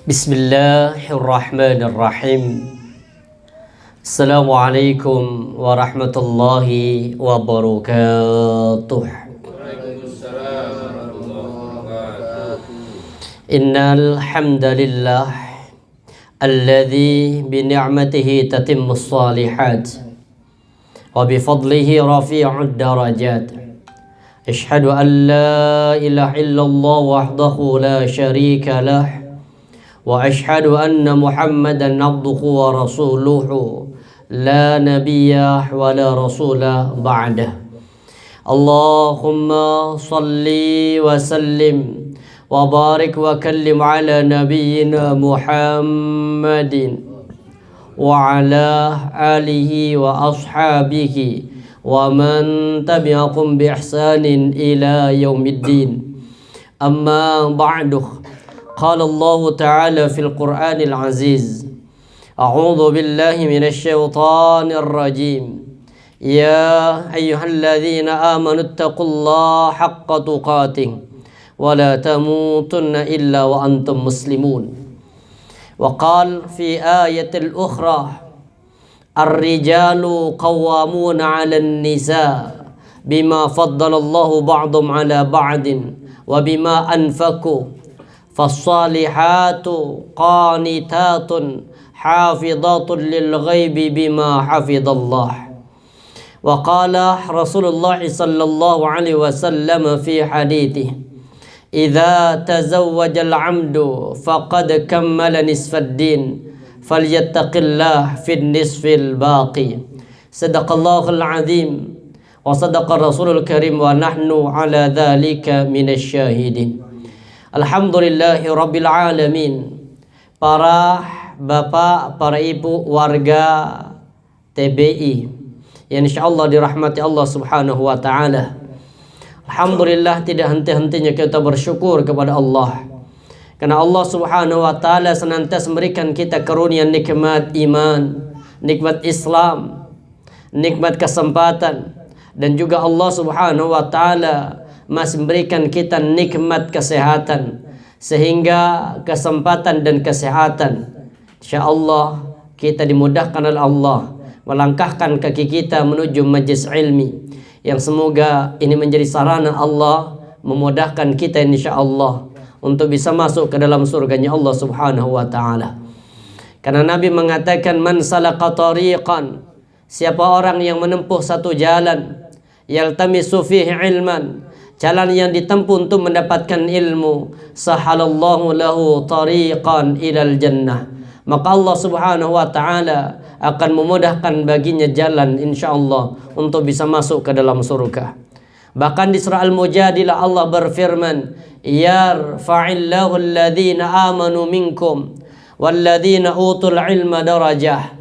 Bismillahirrahmanirrahim. Assalamualaikum warahmatullahi wabarakatuh. Innal hamdalillah alladzi bi ni'matihi tatimmus shalihat wa bi fadlihi rafi'ud darajat. Asyhadu an la ilaha illallah wahdahu la syarika lah wa asyhadu anna Muhammadan abduhu wa rasuluhu la nabiyya wa la rasula ba'dah. Allahumma salli wa sallim wa barik wa kallim ala nabiyyina Muhammadin wa ala alihi wa ashabihi wa man tabi'akum bi ihsanin ila yaumiddin. Amma ba'du. قال الله تعالى في القرآن العزيز أعوذ بالله من الشيطان الرجيم يا أيها الذين آمنوا اتقوا الله حق تقاته ولا تموتن إلا وأنتم مسلمون. وقال في آية الأخرى الرجال قوامون على النساء بما فضل الله بعضهم على بعض وبما أنفقوا فالصالحات قانتات حافظات للغيب بما حفظ الله. وقال رسول الله صلى الله عليه وسلم في حديثه إذا تزوج العبد فقد كمل نصف الدين فليتق الله في النصف الباقي. صدق الله العظيم وصدق الرسول الكريم ونحن على ذلك من الشاهدين. Alhamdulillahi Rabbil Alamin. Para bapak, para ibu, warga TBI yang insyaallah dirahmati Allah subhanahu wa ta'ala. Alhamdulillah, tidak henti-hentinya kita bersyukur kepada Allah, karena Allah subhanahu wa ta'ala senantiasa memberikan kita karunia nikmat iman, nikmat Islam, nikmat kesempatan, dan juga Allah subhanahu wa ta'ala masih memberikan kita nikmat kesehatan, sehingga kesempatan dan kesehatan insyaallah kita dimudahkan oleh Allah melangkahkan kaki kita menuju majlis ilmi, yang semoga ini menjadi sarana Allah memudahkan kita insyaallah untuk bisa masuk ke dalam surganya Allah subhanahu wa ta'ala. Karena Nabi mengatakan man salaka tariqan, siapa orang yang menempuh satu jalan, yaltamisu fihi ilman, jalan yang ditempuh untuk mendapatkan ilmu, sahalallahu lahu tariqan ilal jannah, maka Allah subhanahu wa ta'ala akan memudahkan baginya jalan insyaallah untuk bisa masuk ke dalam surga. Bahkan di surah Al-Mujadilah Allah berfirman, yarfa'illahu alladhina amanu minkum walladhina utul ilma darajah.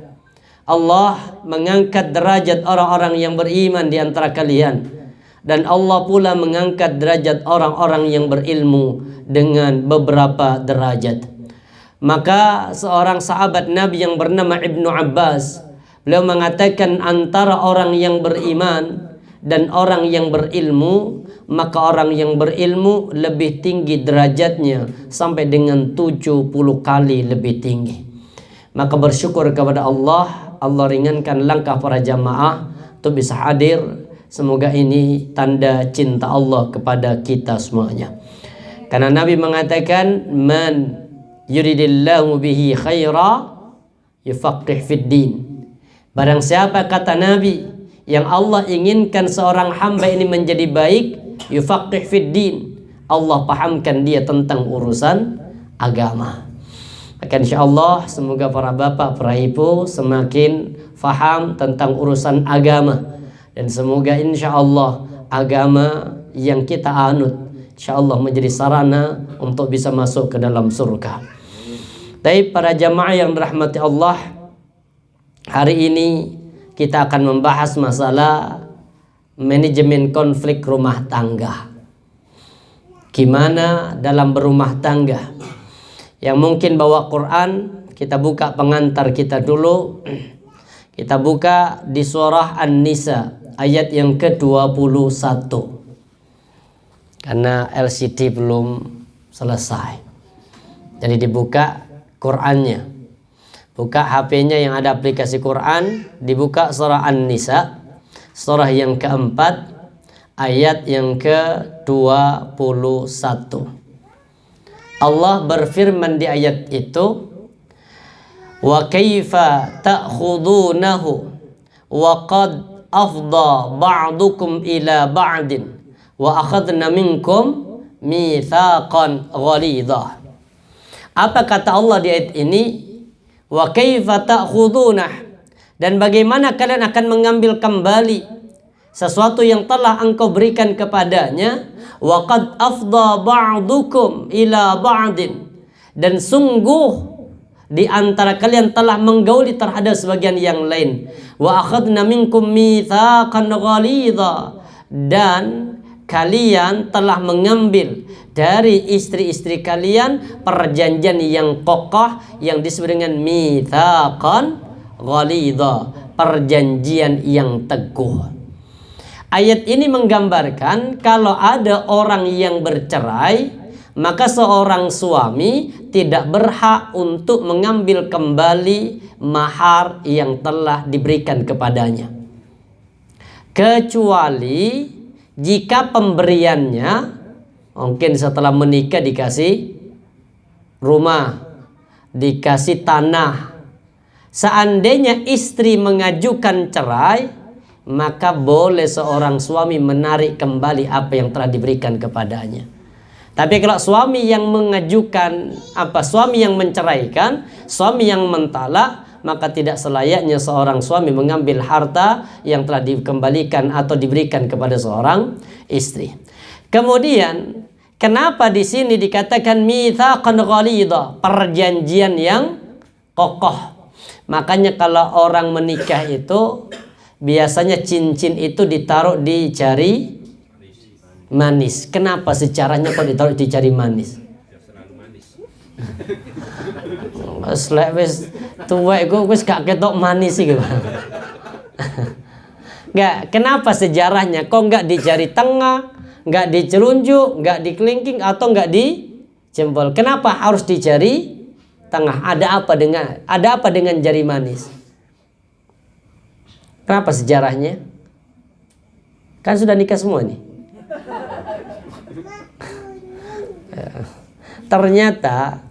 Allah mengangkat derajat orang-orang yang beriman di antara kalian, dan Allah pula mengangkat derajat orang-orang yang berilmu dengan beberapa derajat. Maka seorang sahabat Nabi yang bernama Ibnu Abbas, beliau mengatakan antara orang yang beriman dan orang yang berilmu, maka orang yang berilmu lebih tinggi derajatnya sampai dengan 70 kali lebih tinggi. Maka bersyukur kepada Allah, Allah ringankan langkah para jamaah untuk bisa hadir. Semoga ini tanda cinta Allah kepada kita semuanya. Karena Nabi mengatakan man yuridillahu bihi khaira yufaqih fid din. Barang siapa, kata Nabi, yang Allah inginkan seorang hamba ini menjadi baik, yufaqih fid din, Allah pahamkan dia tentang urusan agama. Maka insyaallah semoga para bapak, para ibu semakin faham tentang urusan agama. Dan semoga insyaallah agama yang kita anut insyaallah menjadi sarana untuk bisa masuk ke dalam surga. Tapi para jamaah yang dirahmati Allah, hari ini kita akan membahas masalah manajemen konflik rumah tangga. Gimana dalam berumah tangga? Yang mungkin bawa Quran, kita buka pengantar kita dulu. Kita buka di surah An-Nisa ayat yang ke-21. Karena LCD belum selesai. Jadi dibuka Qur'annya. Buka HP-nya yang ada aplikasi Quran, dibuka surah An-Nisa, surah yang keempat, ayat yang ke-21. Allah berfirman di ayat itu, wa kaifa ta'khudunahu wa qad afdha ba'dukum ila ba'din wa akhadna minkum mitsaqan ghalidha. Apa kata Allah di ayat ini? Wa kaifa ta'khudunah, dan bagaimana kalian akan mengambil kembali sesuatu yang telah engkau berikan kepadanya. Wa qad afdha ba'dukum ila ba'din, dan sungguh di antara kalian telah menggauli terhadap sebagian yang lain. Wa akhadna minkum mitsaqan ghalidha, dan kalian telah mengambil dari istri-istri kalian perjanjian yang kokoh yang disebut dengan mitsaqan ghalidha, perjanjian yang teguh. Ayat ini menggambarkan kalau ada orang yang bercerai, maka seorang suami tidak berhak untuk mengambil kembali mahar yang telah diberikan kepadanya, kecuali jika pemberiannya mungkin setelah menikah dikasih rumah, dikasih tanah. Seandainya istri mengajukan cerai, maka boleh seorang suami menarik kembali apa yang telah diberikan kepadanya. Tapi kalau suami yang mengajukan suami yang menceraikan, suami yang mentalak, maka tidak selayaknya seorang suami mengambil harta yang telah dikembalikan atau diberikan kepada seorang istri. Kemudian, kenapa di sini dikatakan mitsaqan ghalidha, perjanjian yang kokoh? Makanya kalau orang menikah itu biasanya cincin itu ditaruh di jari manis. Kenapa sejarahnya kok ditaruh di jari manis? Wis tuwek gue wis gak ketok manis iki. Enggak, kenapa sejarahnya kok enggak di jari tengah, enggak di celunjuk, enggak di kelingking atau enggak di jempol? Kenapa harus di jari tengah? Ada apa dengan jari manis? Kenapa sejarahnya? Kan sudah nikah semua nih. Ternyata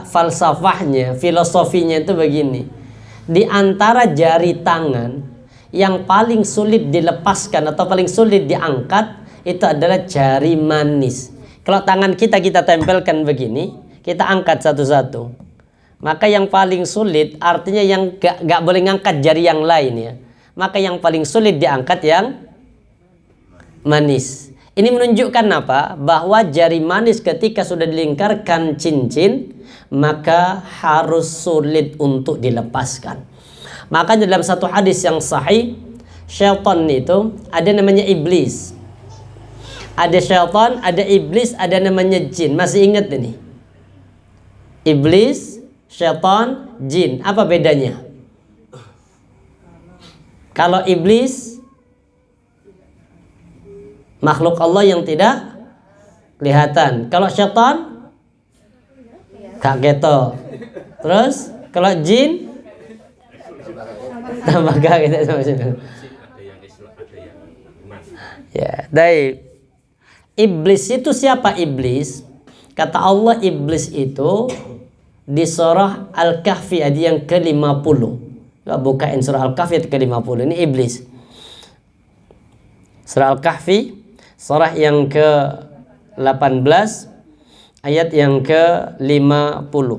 falsafahnya, filosofinya itu begini. Di antara jari tangan yang paling sulit dilepaskan atau paling sulit diangkat itu adalah jari manis. Kalau tangan kita tempelkan begini, kita angkat satu-satu. Maka yang paling sulit artinya yang gak boleh ngangkat jari yang lain ya. Maka yang paling sulit diangkat yang manis. Ini menunjukkan apa? Bahwa jari manis ketika sudah dilingkarkan cincin, maka harus sulit untuk dilepaskan. Makanya dalam satu hadis yang sahih, syaitan itu ada namanya iblis. Ada syaitan, ada iblis, ada namanya jin. Masih ingat ini? Iblis, syaitan, jin. Apa bedanya? Kalau iblis makhluk Allah yang tidak kelihatan. Kalau syaitan gak ketok. Terus kalau jin tambah gak ketok. Ya, baik. Iblis itu siapa iblis? Kata Allah iblis itu di surah Al-Kahfi ayat yang ke-50. Bukain surah Al-Kahfi ayat ke-50. Ini iblis. Surah Al-Kahfi surah yang ke-18 ayat yang ke-50.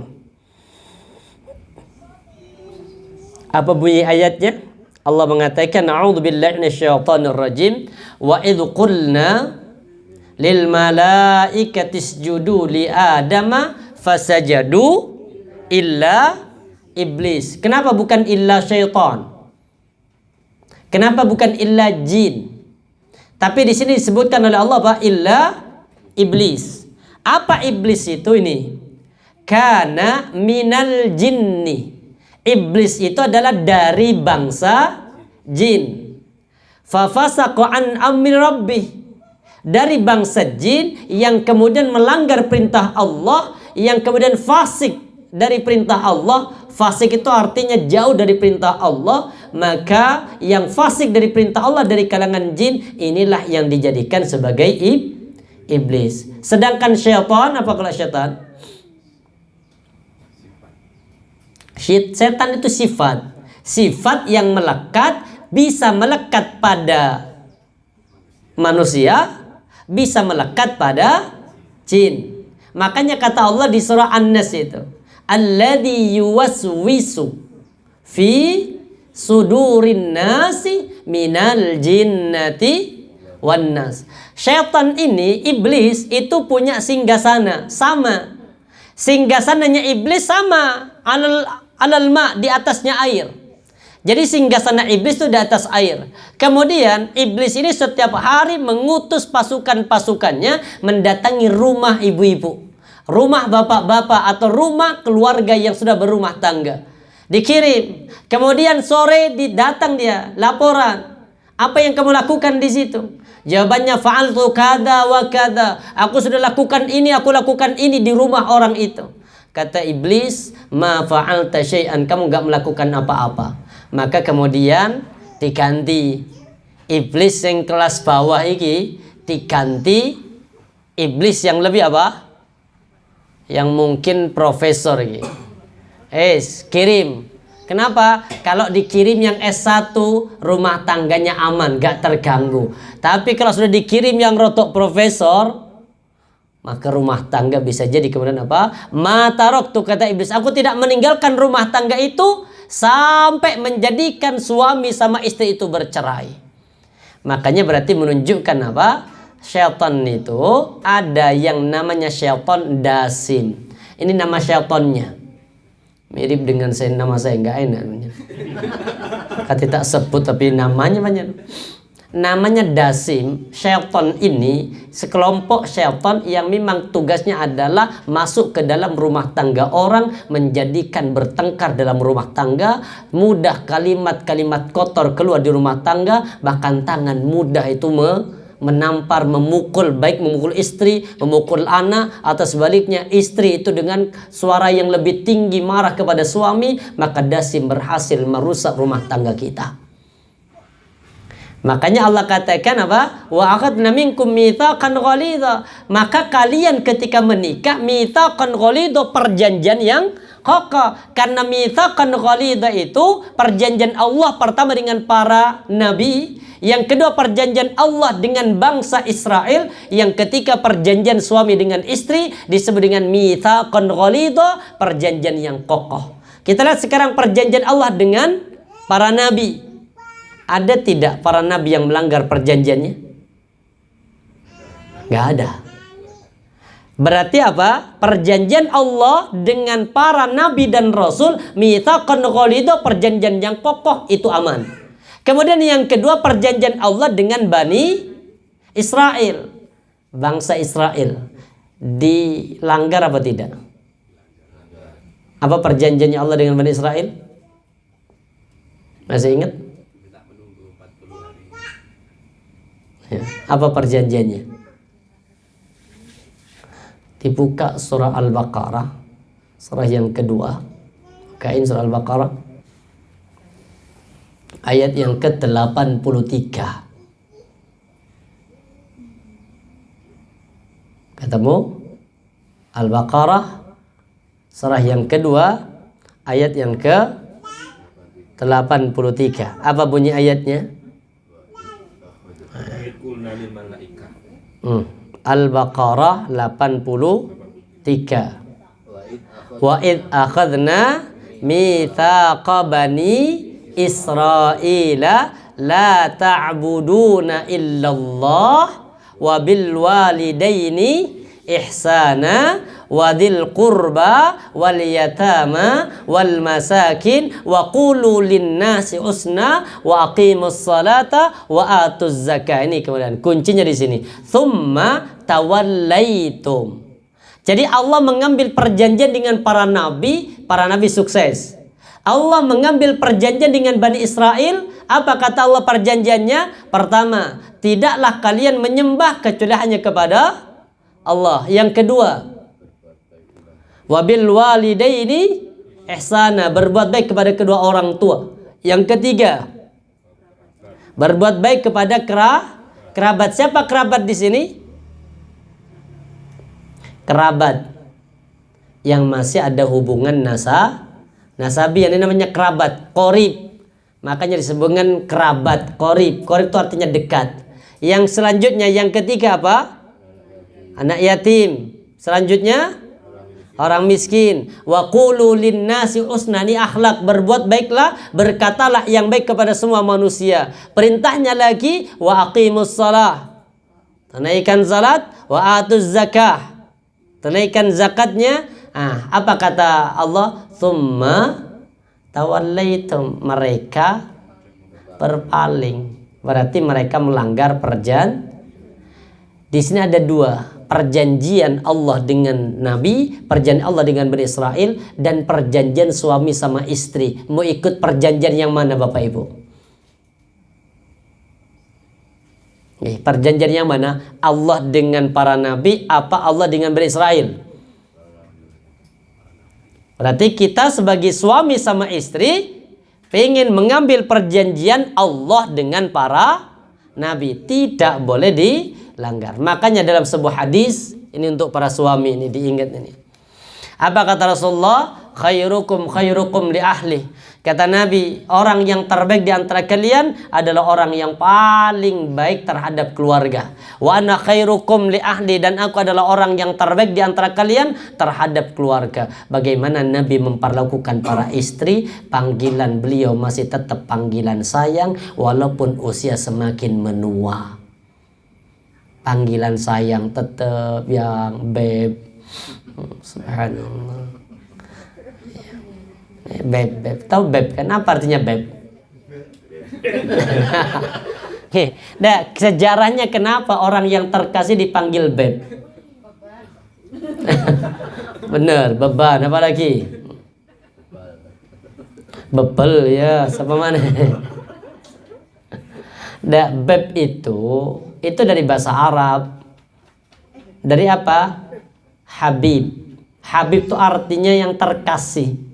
Apa bunyi ayatnya? Allah mengatakan a'udzubillahi minasyaitonir rajim wa idz qulna lil malaikati isjudu li adama fasajadu illa iblis. Kenapa bukan illa syaitan? Kenapa bukan illa jin? Tapi di sini disebutkan oleh Allah bahwa illa iblis. Apa iblis itu ini? Kana minal jinni. Iblis itu adalah dari bangsa jin. Fafasaqa an amri rabbih. Dari bangsa jin yang kemudian melanggar perintah Allah, yang kemudian fasik dari perintah Allah, fasik itu artinya jauh dari perintah Allah, maka yang fasik dari perintah Allah dari kalangan jin, inilah yang dijadikan sebagai iblis. Sedangkan syaitan, apa kalau syaitan? Setan itu sifat yang melekat, bisa melekat pada manusia, bisa melekat pada jin. Makanya kata Allah di surah An-Nas itu, alladzi yuwaswisu fi sudurin nasi minal jinnati wan nas. Syaitan ini, iblis itu punya singgasana, sama. Singgasananya iblis sama, alal ma, di atasnya air. Jadi singgasana iblis itu di atas air. Kemudian iblis ini setiap hari mengutus pasukan-pasukannya mendatangi rumah ibu-ibu, rumah bapak-bapak, atau rumah keluarga yang sudah berumah tangga. Dikirim. Kemudian sore datang dia, laporan. Apa yang kamu lakukan di situ? Jawabannya, fa'altu kada wa kada. Aku sudah lakukan ini, aku lakukan ini di rumah orang itu. Kata iblis, ma fa'alta syai'an, kamu enggak melakukan apa-apa. Maka kemudian diganti iblis yang kelas bawah ini, diganti iblis yang lebih apa? Yang mungkin profesor ini. Kirim. Kenapa? Kalau dikirim yang S1, rumah tangganya aman, gak terganggu. Tapi kalau sudah dikirim yang rotok profesor, maka rumah tangga bisa jadi kemudian apa? Matarok tuh, kata iblis, aku tidak meninggalkan rumah tangga itu sampai menjadikan suami sama istri itu bercerai. Makanya berarti menunjukkan apa? Syaitan itu ada yang namanya syaitan dasim. Ini nama syaitannya. Mirip dengan nama saya, nggak enak. Kata tak sebut tapi namanya banyak. Namanya dasim. Syaitan ini sekelompok syaitan yang memang tugasnya adalah masuk ke dalam rumah tangga orang, menjadikan bertengkar dalam rumah tangga, mudah kalimat-kalimat kotor keluar di rumah tangga, bahkan tangan mudah itu menampar, memukul, baik memukul istri, memukul anak, atau sebaliknya istri itu dengan suara yang lebih tinggi marah kepada suami, maka dasim berhasil merusak rumah tangga kita. Makanya Allah katakan apa? Wa akhadna minkum mitsaqan ghalidha. Maka kalian ketika menikah, mitsaqan ghalidha, perjanjian yang kokoh. Karena mitsaqan ghalidha itu perjanjian Allah pertama dengan para nabi, yang kedua perjanjian Allah dengan bangsa Israel, yang ketiga perjanjian suami dengan istri disebut dengan mitsaqan ghalidha, perjanjian yang kokoh. Kita lihat sekarang perjanjian Allah dengan para nabi. Ada tidak para nabi yang melanggar perjanjiannya? Gak ada. Berarti apa? Perjanjian Allah dengan para nabi dan rasul, mitsaqan ghalidha, perjanjian yang kokoh, itu aman. Kemudian yang kedua, perjanjian Allah dengan Bani Israel, bangsa Israel, dilanggar apa tidak? Apa perjanjiannya Allah dengan Bani Israel? Masih ingat? Ya. Apa perjanjiannya? Dibuka surah Al-Baqarah, surah yang kedua. Bukain surah Al-Baqarah ayat yang ke-83. Ketemu? Al-Baqarah surah yang kedua ayat yang ke-83. Apa bunyi ayatnya? Al-Baqarah 83. Wa id akhadna mitsaqa bani Israila la ta'buduna illallah wa bil walidaini ihsana wa dzil qurba wal yatama wal masakin wa qulu linnasi husna wa aqimus salata wa atuz zakah. Ini kemudian kuncinya di sini. Tsumma tawallaitum. Jadi Allah mengambil perjanjian dengan para nabi sukses. Allah mengambil perjanjian dengan Bani Israel. Apa kata Allah perjanjiannya? Pertama, tidaklah kalian menyembah kecuali hanya kepada Allah. Yang kedua, Wabil walidaini ihsana, berbuat baik kepada kedua orang tua. Yang ketiga, berbuat baik kepada kerabat. Siapa kerabat di sini? Kerabat yang masih ada hubungan nasabi, ini namanya kerabat, qorib. Makanya disebutkan kerabat, qorib. Qorib itu artinya dekat. Yang selanjutnya, yang ketiga apa? Anak yatim. Selanjutnya orang miskin. Wa qulu linnasi husna, ini akhlak, berbuat baiklah, berkatalah yang baik kepada semua manusia. Perintahnya lagi wa aqimus shalah, tunaikan salat, wa atuz zakah, tunaikan zakatnya. Apa kata Allah? Tsumma tawallaitum, mereka berpaling. Berarti mereka melanggar perjanjian. Di sini ada dua, perjanjian Allah dengan Nabi, perjanjian Allah dengan Bani Israel, dan perjanjian suami sama istri. Mau ikut perjanjian yang mana Bapak Ibu? Perjanjian yang mana? Allah dengan para nabi, apa Allah dengan Bani Israel? Berarti kita sebagai suami sama istri pengen mengambil perjanjian Allah dengan para nabi, tidak boleh dilanggar. Makanya dalam sebuah hadis, ini untuk para suami, ini diingat ini. Apa kata Rasulullah? Khairukum khairukum li ahli. Kata Nabi, orang yang terbaik di antara kalian adalah orang yang paling baik terhadap keluarga. Wa ana khairukum li ahli, dan aku adalah orang yang terbaik di antara kalian terhadap keluarga. Bagaimana Nabi memperlakukan para istri? Panggilan beliau masih tetap panggilan sayang walaupun usia semakin menua. Panggilan sayang tetap yang beb. Subhanallah. Beb. Tahu beb kan? Apa artinya beb? Nah, sejarahnya kenapa orang yang terkasih dipanggil beb? Bener, beban. Apa lagi? Bebel ya, siapa mana? Nah, beb itu dari bahasa Arab. Dari apa? Habib. Habib itu artinya yang terkasih.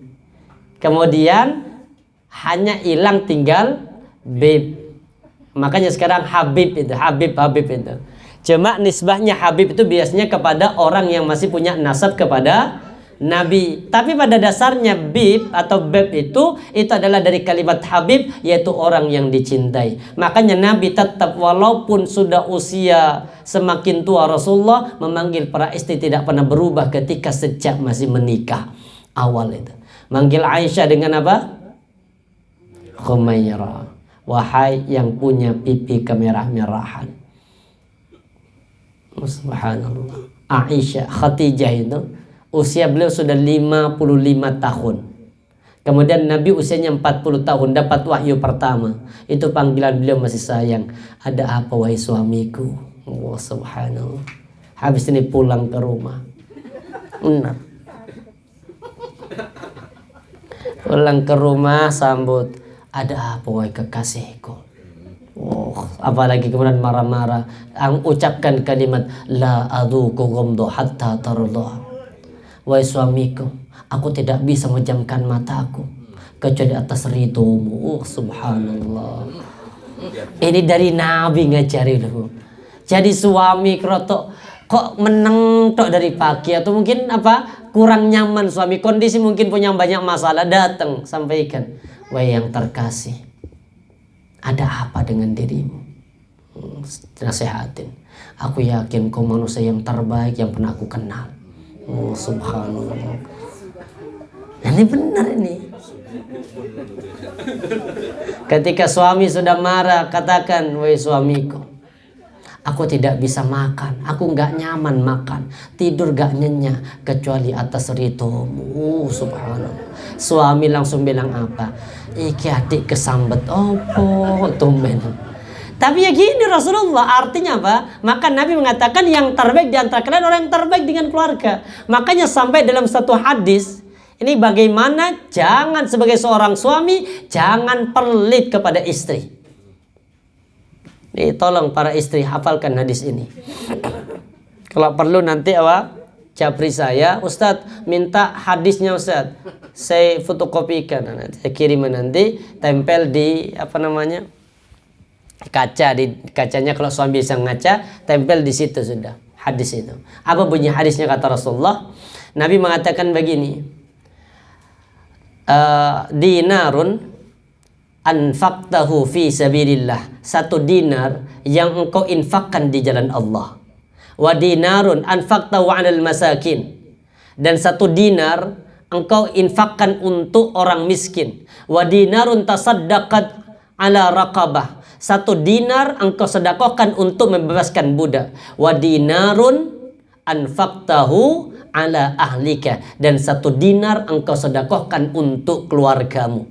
Kemudian hanya hilang tinggal bib. Makanya sekarang Habib itu, Habib itu. Cuma nisbahnya Habib itu biasanya kepada orang yang masih punya nasab kepada Nabi. Tapi pada dasarnya bib atau beb itu adalah dari kalimat Habib, yaitu orang yang dicintai. Makanya Nabi tetap walaupun sudah usia semakin tua, Rasulullah memanggil para istri tidak pernah berubah ketika sejak masih menikah awal itu. Manggil Aisyah dengan apa? Khumairah. Wahai yang punya pipi kemerah-merahan. Subhanallah. Aisyah, Khadijah itu usia beliau sudah 55 tahun. Kemudian Nabi usianya 40 tahun dapat wahyu pertama. Itu panggilan beliau masih sayang. Ada apa wahai suamiku? Oh, subhanallah. Habis ini pulang ke rumah. Benar. Pulang ke rumah sambut, ada apa wahai kekasihku? Oh, apalagi kemudian marah-marah, ucapkan kalimat la adzuqu ghamdu hatta tardah. Wahai suamiku, aku tidak bisa memejamkan mataku kecuali atas ridhomu. Oh, subhanallah. Ini dari Nabi ngajari loh. Jadi suami krotok kok meneng tok dari pagi, atau mungkin apa kurang nyaman suami, kondisi mungkin punya banyak masalah, datang sampaikan, wahai yang terkasih, ada apa dengan dirimu? Nasihatin, aku yakin kau manusia yang terbaik yang pernah aku kenal. Oh, subhanallah. Ini benar ini. Ketika suami sudah marah, katakan, wahai suamiku, aku tidak bisa makan, aku nggak nyaman makan, tidur gak nyenyak kecuali atas ridhomu. Subhanallah. Suami langsung bilang apa? Iki adik kesambet opo tumben. Tapi ya gini Rasulullah, artinya apa? Maka Nabi mengatakan yang terbaik di antara kalian orang yang terbaik dengan keluarga. Makanya sampai dalam satu hadis, ini bagaimana jangan sebagai seorang suami jangan pelit kepada istri. Tolong para istri hafalkan hadis ini. Kalau perlu nanti apa? Japri saya, Ustadz minta hadisnya Ustadz, saya fotokopikan, nanti saya kirim, nanti tempel di kaca, di kacanya kalau suami bisa ngaca, tempel di situ sudah hadis itu. Apa bunyi hadisnya kata Rasulullah? Nabi mengatakan begini, dinarun anfaqtahu fi sabilillah, 1 dinar yang engkau infakkan di jalan Allah. Wa dinarun anfaqtahu 'alal masakin, dan 1 dinar engkau infakkan untuk orang miskin. Wa dinarun tasaddaqat 'ala raqabah, 1 dinar engkau sedekahkan untuk membebaskan budak. Wa dinarun anfaqtahu 'ala ahlika, dan 1 dinar engkau sedekahkan untuk keluargamu.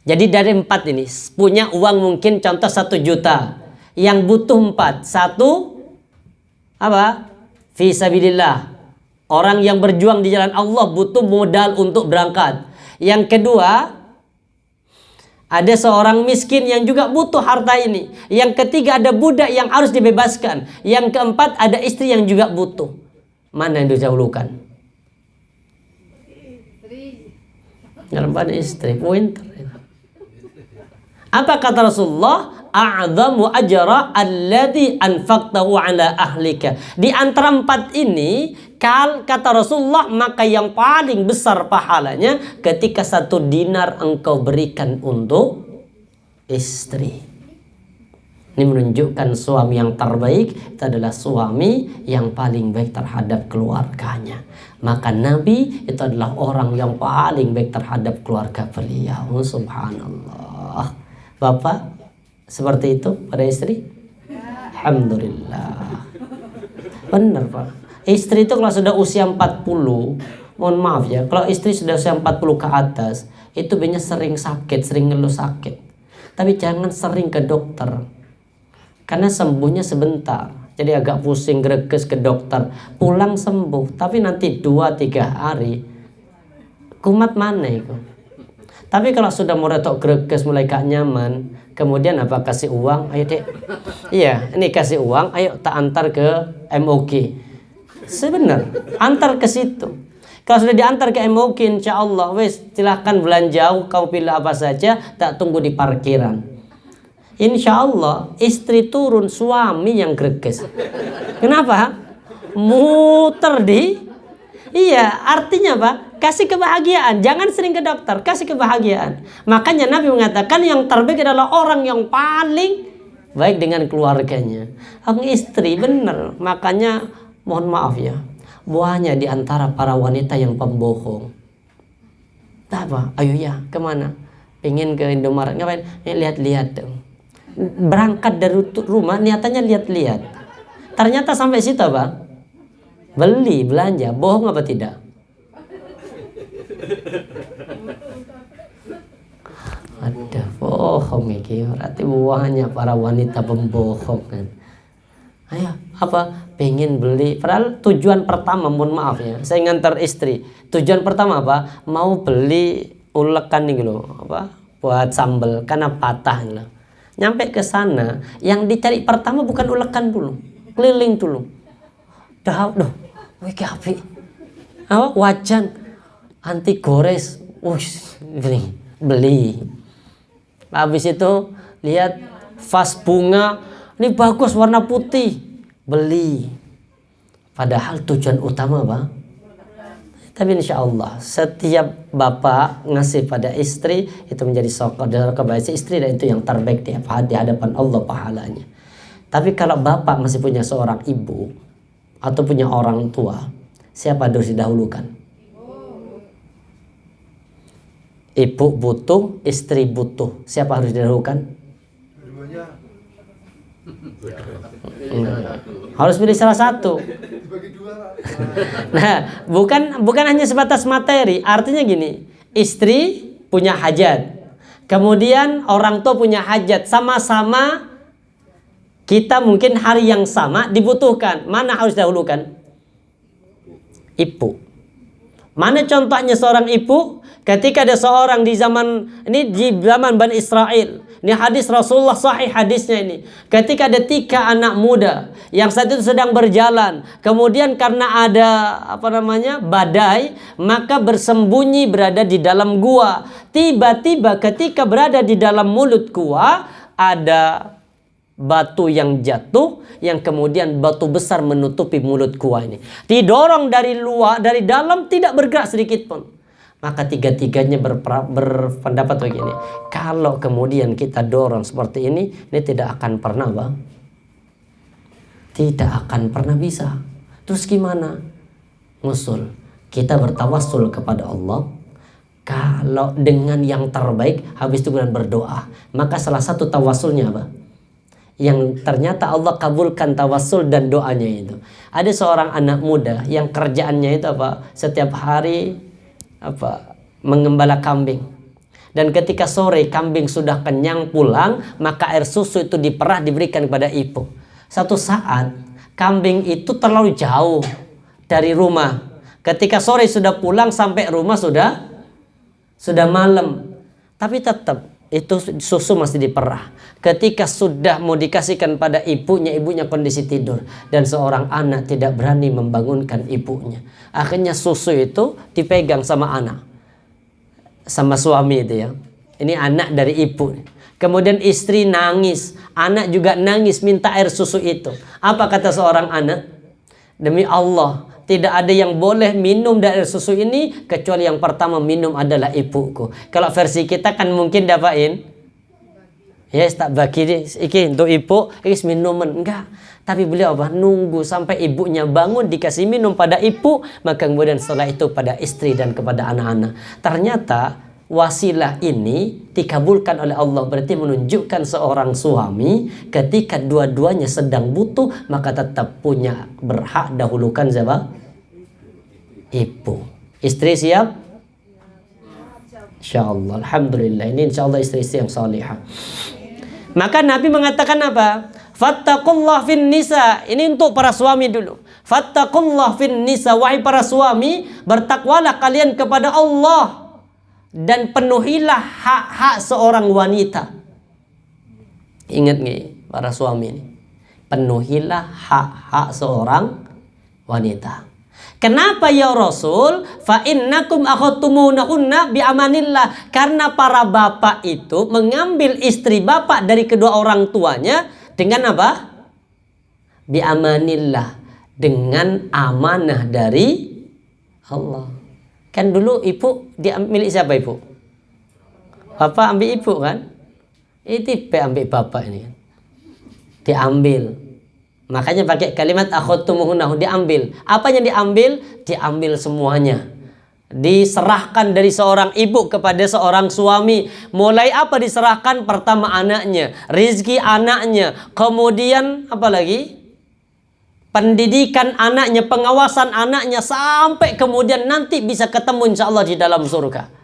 Jadi dari 4 ini, punya uang mungkin contoh 1 juta, yang butuh 4, 1 apa? Fi sabilillah, orang yang berjuang di jalan Allah butuh modal untuk berangkat. Yang kedua, ada seorang miskin yang juga butuh harta ini. Yang ketiga, ada budak yang harus dibebaskan. Yang keempat, ada istri yang juga butuh. Mana yang didahulukan? Istri. Pointer. Apa kata Rasulullah? A'zamu ajra alladhi anfaqtahu 'ala ahlika. Di antara 4 ini, kata Rasulullah, maka yang paling besar pahalanya ketika 1 dinar engkau berikan untuk istri. Ini menunjukkan suami yang terbaik itu adalah suami yang paling baik terhadap keluarganya. Maka Nabi itu adalah orang yang paling baik terhadap keluarga beliau. Subhanallah. Bapak seperti itu pada istri? Alhamdulillah. Benar Pak. Istri itu kalau sudah usia 40, mohon maaf ya, kalau istri sudah usia 40 ke atas, itu biasanya sering sakit, sering ngeluh sakit. Tapi jangan sering ke dokter, karena sembuhnya sebentar. Jadi agak pusing, greges ke dokter, pulang sembuh. Tapi nanti 2-3 hari, kumat mana itu? Tapi kalau sudah mulai greges, mulai gak nyaman, kemudian apa, kasih uang, ayo dek, iya ini kasih uang, ayo tak antar ke MOK. Sebenar, antar ke situ. Kalau sudah diantar ke MOK, insya Allah, wes silahkan belanja, kau pilih apa saja, tak tunggu di parkiran. Insya Allah istri turun, suami yang greges. Kenapa? Muter di. Iya, artinya apa? Kasih kebahagiaan. Jangan sering ke dokter, kasih kebahagiaan. Makanya Nabi mengatakan yang terbaik adalah orang yang paling baik dengan keluarganya. Istri, benar. Makanya mohon maaf ya, banyak di antara para wanita yang pembohong. Apa? Ayo ya, kemana? Pengen ke Indomaret, ngapain? Lihat-lihat dong. Berangkat dari rumah niatannya lihat-lihat. Ternyata sampai situ apa? Beli, belanja. Bohong apa tidak? Ada bohong iki, berarti buahnya para wanita pembohong kan. Ayo, apa? Pengen beli. Padahal tujuan pertama, mohon maaf ya, saya ngantar istri. Tujuan pertama apa? Mau beli ulekan nih loh, apa? Buat sambal karena patah loh. Nyampe ke sana, yang dicari pertama bukan ulekan dulu, keliling dulu. Dah, wih kapi. Apa? Wajan anti gores. Beli. Habis itu lihat vas bunga, ini bagus warna putih, beli. Padahal tujuan utama apa? Tapi insya Allah setiap bapak ngasih pada istri itu menjadi saudara kebaikan istri, dan itu yang terbaik di hadapan Allah pahalanya. Tapi kalau bapak masih punya seorang ibu atau punya orang tua, siapa harus didahulukan? Ibu butuh, istri butuh, siapa harus didahulukan? Harus pilih salah satu. Nah, bukan hanya sebatas materi. Artinya gini, istri punya hajat, kemudian orang tua punya hajat, sama-sama kita mungkin hari yang sama dibutuhkan. Mana harus dahulukan? Ibu. Mana contohnya seorang ibu? Ketika ada seorang di zaman Bani Israel, ini hadis Rasulullah, sahih hadisnya ini. Ketika ada 3 anak muda yang saat itu sedang berjalan, kemudian karena ada badai, maka bersembunyi berada di dalam gua. Tiba-tiba ketika berada di dalam mulut gua, ada batu yang jatuh, yang kemudian batu besar menutupi mulut gua ini. Didorong dari luar, dari dalam, tidak bergerak sedikit pun. Maka 3-tiganya berpendapat begini, kalau kemudian kita dorong seperti ini tidak akan pernah, Bang. Tidak akan pernah bisa. Terus gimana? Ngusul. Kita bertawassul kepada Allah. Kalau dengan yang terbaik, habis itu kemudian berdoa. Maka salah satu tawasulnya apa? Yang ternyata Allah kabulkan tawasul dan doanya itu. Ada seorang anak muda yang kerjaannya itu apa? Setiap hari mengembala kambing, dan ketika sore kambing sudah kenyang pulang, maka air susu itu diperah diberikan kepada ibu. Satu saat kambing itu terlalu jauh dari rumah. Ketika sore sudah pulang, sampai rumah sudah malam, tapi tetap itu susu masih diperah. Ketika sudah mau dikasihkan pada ibunya kondisi tidur, dan seorang anak tidak berani membangunkan ibunya. Akhirnya susu itu dipegang sama anak, sama suami itu ya. Ini anak dari ibu. Kemudian istri nangis, anak juga nangis minta air susu itu. Apa kata seorang anak? Demi Allah, tidak ada yang boleh minum dari air susu ini kecuali yang pertama minum adalah ibuku. Kalau versi kita kan mungkin dapain, yes, tak bagi iki untuk ibu, iki minuman, enggak. Tapi beliau nunggu sampai ibunya bangun dikasih minum pada ibu, maka kemudian setelah itu pada istri dan kepada anak-anak. Ternyata wasilah ini dikabulkan oleh Allah, berarti menunjukkan seorang suami ketika dua-duanya sedang butuh, maka tetap punya berhak dahulukan siapa? Ibu. Istri siap? Insyaallah, alhamdulillah, ini insyaallah istri-istri yang salihah. Maka Nabi mengatakan apa? Fattaqullah fin nisa. Ini untuk para suami dulu. Fattaqullah fin nisa. Wahai para suami, bertakwalah kalian kepada Allah dan penuhilah hak-hak seorang wanita. Ingat nih para suami ini, penuhilah hak-hak seorang wanita. Kenapa ya Rasul? Fa innakum akhadtumunahunna bi amanillah. Karena para bapak itu mengambil istri bapak dari kedua orang tuanya dengan apa? Bi amanillah, dengan amanah dari Allah. Kan dulu ibu diambil siapa ibu? Bapak ambil ibu kan? Itu ambil bapak ini. Diambil. Makanya pakai kalimat akhadtumuhunna, diambil. Apa yang diambil? Diambil semuanya. Diserahkan dari seorang ibu kepada seorang suami. Mulai apa diserahkan? Pertama anaknya, rizki anaknya, kemudian apa lagi? Pendidikan anaknya, pengawasan anaknya, sampai kemudian nanti bisa ketemu insya Allah di dalam surga.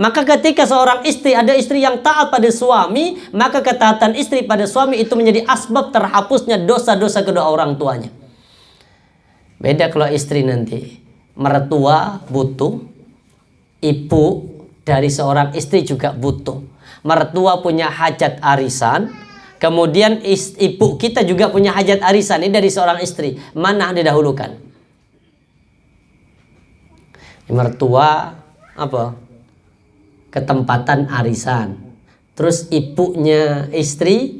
Maka ketika seorang istri, ada istri yang taat pada suami, maka ketaatan istri pada suami itu menjadi asbab terhapusnya dosa-dosa kedua orang tuanya. Beda kalau istri nanti, mertua butuh, ibu dari seorang istri juga butuh. Mertua punya hajat arisan, kemudian ibu kita juga punya hajat arisan, ini dari seorang istri. Mana didahulukan? Mertua apa? Ketempatan arisan. Terus ibunya istri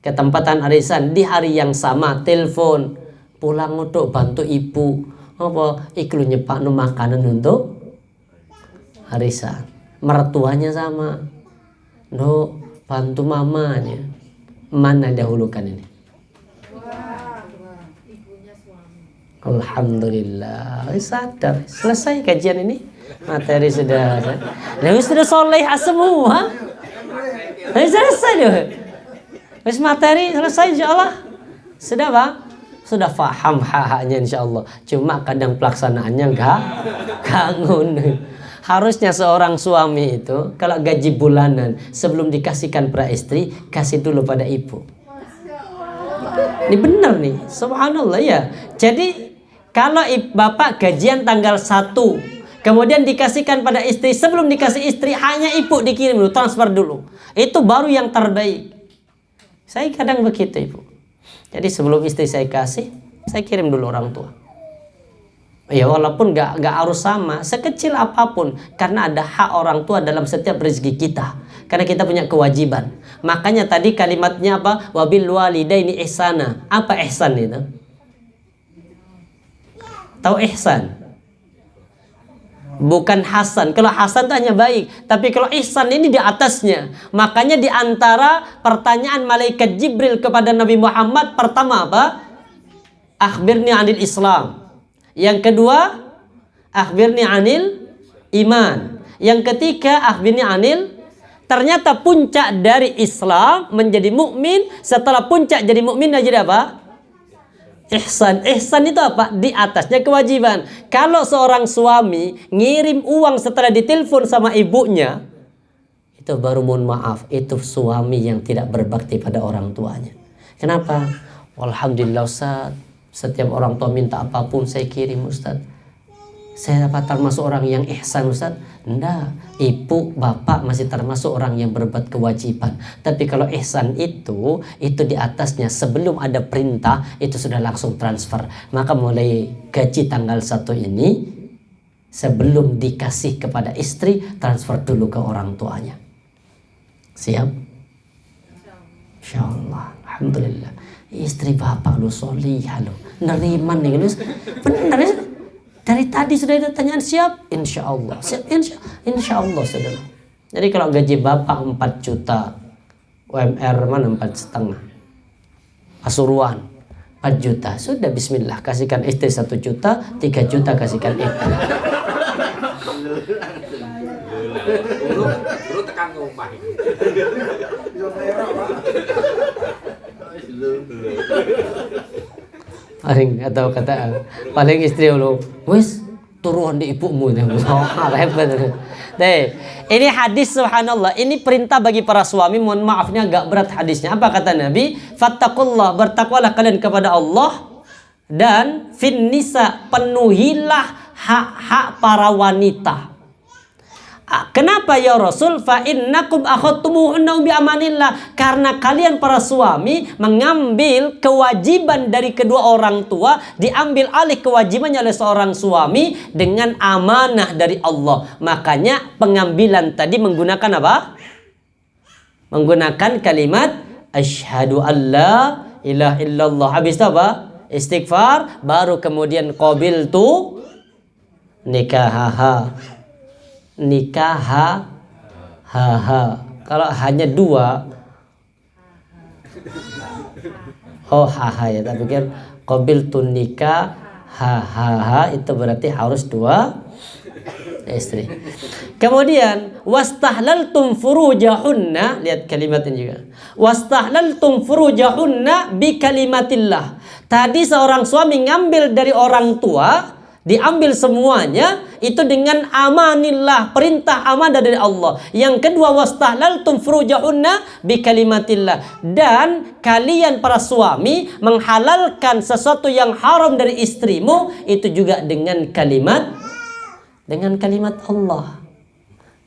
ketempatan arisan di hari yang sama, telepon pulang untuk bantu ibu apa iklu nyepakno makanan untuk arisan. Mertuanya sama, no bantu mamanya. Mana dahulukan ini? Alhamdulillah, sadar. Selesai kajian ini. Materi sudah soleh semua. Selesai deh. Wis materi selesai insyaallah. Sudah Pak? Sudah paham hak-haknya insyaallah. Cuma kadang pelaksanaannya enggak ngono. Harusnya seorang suami itu kalau gaji bulanan sebelum dikasihkan pada istri, kasih dulu pada ibu. Ini benar nih, subhanallah ya. Jadi kalau bapak gajian tanggal 1, kemudian dikasihkan pada istri. Sebelum dikasih istri, hanya ibu dikirim dulu, transfer dulu. Itu baru yang terbaik. Saya kadang begitu, Ibu. Jadi sebelum istri saya kasih, saya kirim dulu orang tua. Ya walaupun nggak harus sama, sekecil apapun, karena ada hak orang tua dalam setiap rezeki kita. Karena kita punya kewajiban. Makanya tadi kalimatnya apa? Wabil walidaini ihsana. Apa ihsan itu? Tahu ihsan? Bukan hasan. Kalau hasan itu hanya baik, tapi kalau ihsan ini di atasnya. Makanya di antara pertanyaan malaikat Jibril kepada Nabi Muhammad, pertama apa? Akhbirni anil Islam. Yang kedua, akhbirni anil iman. Yang ketiga, akhbirni anil. Ternyata puncak dari Islam menjadi mukmin, setelah puncak jadi mukmin jadi apa? Ihsan. Ihsan itu apa? Di atasnya kewajiban. Kalau seorang suami ngirim uang setelah ditelepon sama ibunya, itu baru mohon maaf, itu suami yang tidak berbakti pada orang tuanya. Kenapa? Alhamdulillah Ustaz, setiap orang tua minta apapun saya kirim Ustaz. Saya dapat termasuk orang yang ihsan Ustaz? Enggak, ibu, bapak masih termasuk orang yang berbuat kewajiban. Tapi kalau ihsan itu di atasnya, sebelum ada perintah, itu sudah langsung transfer. Maka mulai gaji tanggal 1 ini, sebelum dikasih kepada istri, transfer dulu ke orang tuanya. Siap? Insyaallah, alhamdulillah. Istri bapak lu solihah lu, neriman nih lu. Benar ya? Dari tadi sudah ada pertanyaan siap? Insya Allah. Siap, insya Allah saudara. Jadi kalau gaji bapak 4 juta, UMR mana 4,5, Pasuruan 4 juta, sudah bismillah, kasihkan istri 1 juta, 3 juta kasihkan ibu. Dulu tekan ngomah. Paling atau kata paling istri lu, wis turun di ibumu nih. Hebat. Ini hadis subhanallah, ini perintah bagi para suami. Mohon maafnya agak berat hadisnya. Apa kata Nabi? Fattaqullah, bertakwalah kalian kepada Allah, dan fin nisa, penuhilah hak-hak para wanita. Kenapa ya Rasul? Fa innakum akhadtumuhunna bi amanillah. Karena kalian para suami mengambil kewajiban dari kedua orang tua, diambil alih kewajibannya oleh seorang suami dengan amanah dari Allah. Makanya pengambilan tadi menggunakan apa? Menggunakan kalimat asyhadu alla ilaha illallah. Habis itu apa? Istighfar, baru kemudian qabiltu nikahaha. Nikah kalau hanya 2, ya, tak pikir qabiltu nikah itu berarti harus 2 istri. Kemudian wastahlaltum furujahunna, lihat kalimat ini juga. Wastahlaltum furujahunna bi kalimatillah. Tadi seorang suami ngambil dari orang tua, diambil semuanya itu dengan amanillah, perintah amanah dari Allah. Yang kedua, wastahlaltum furujahunna bi kalimatillah, dan kalian para suami menghalalkan sesuatu yang haram dari istrimu itu juga dengan kalimat Allah.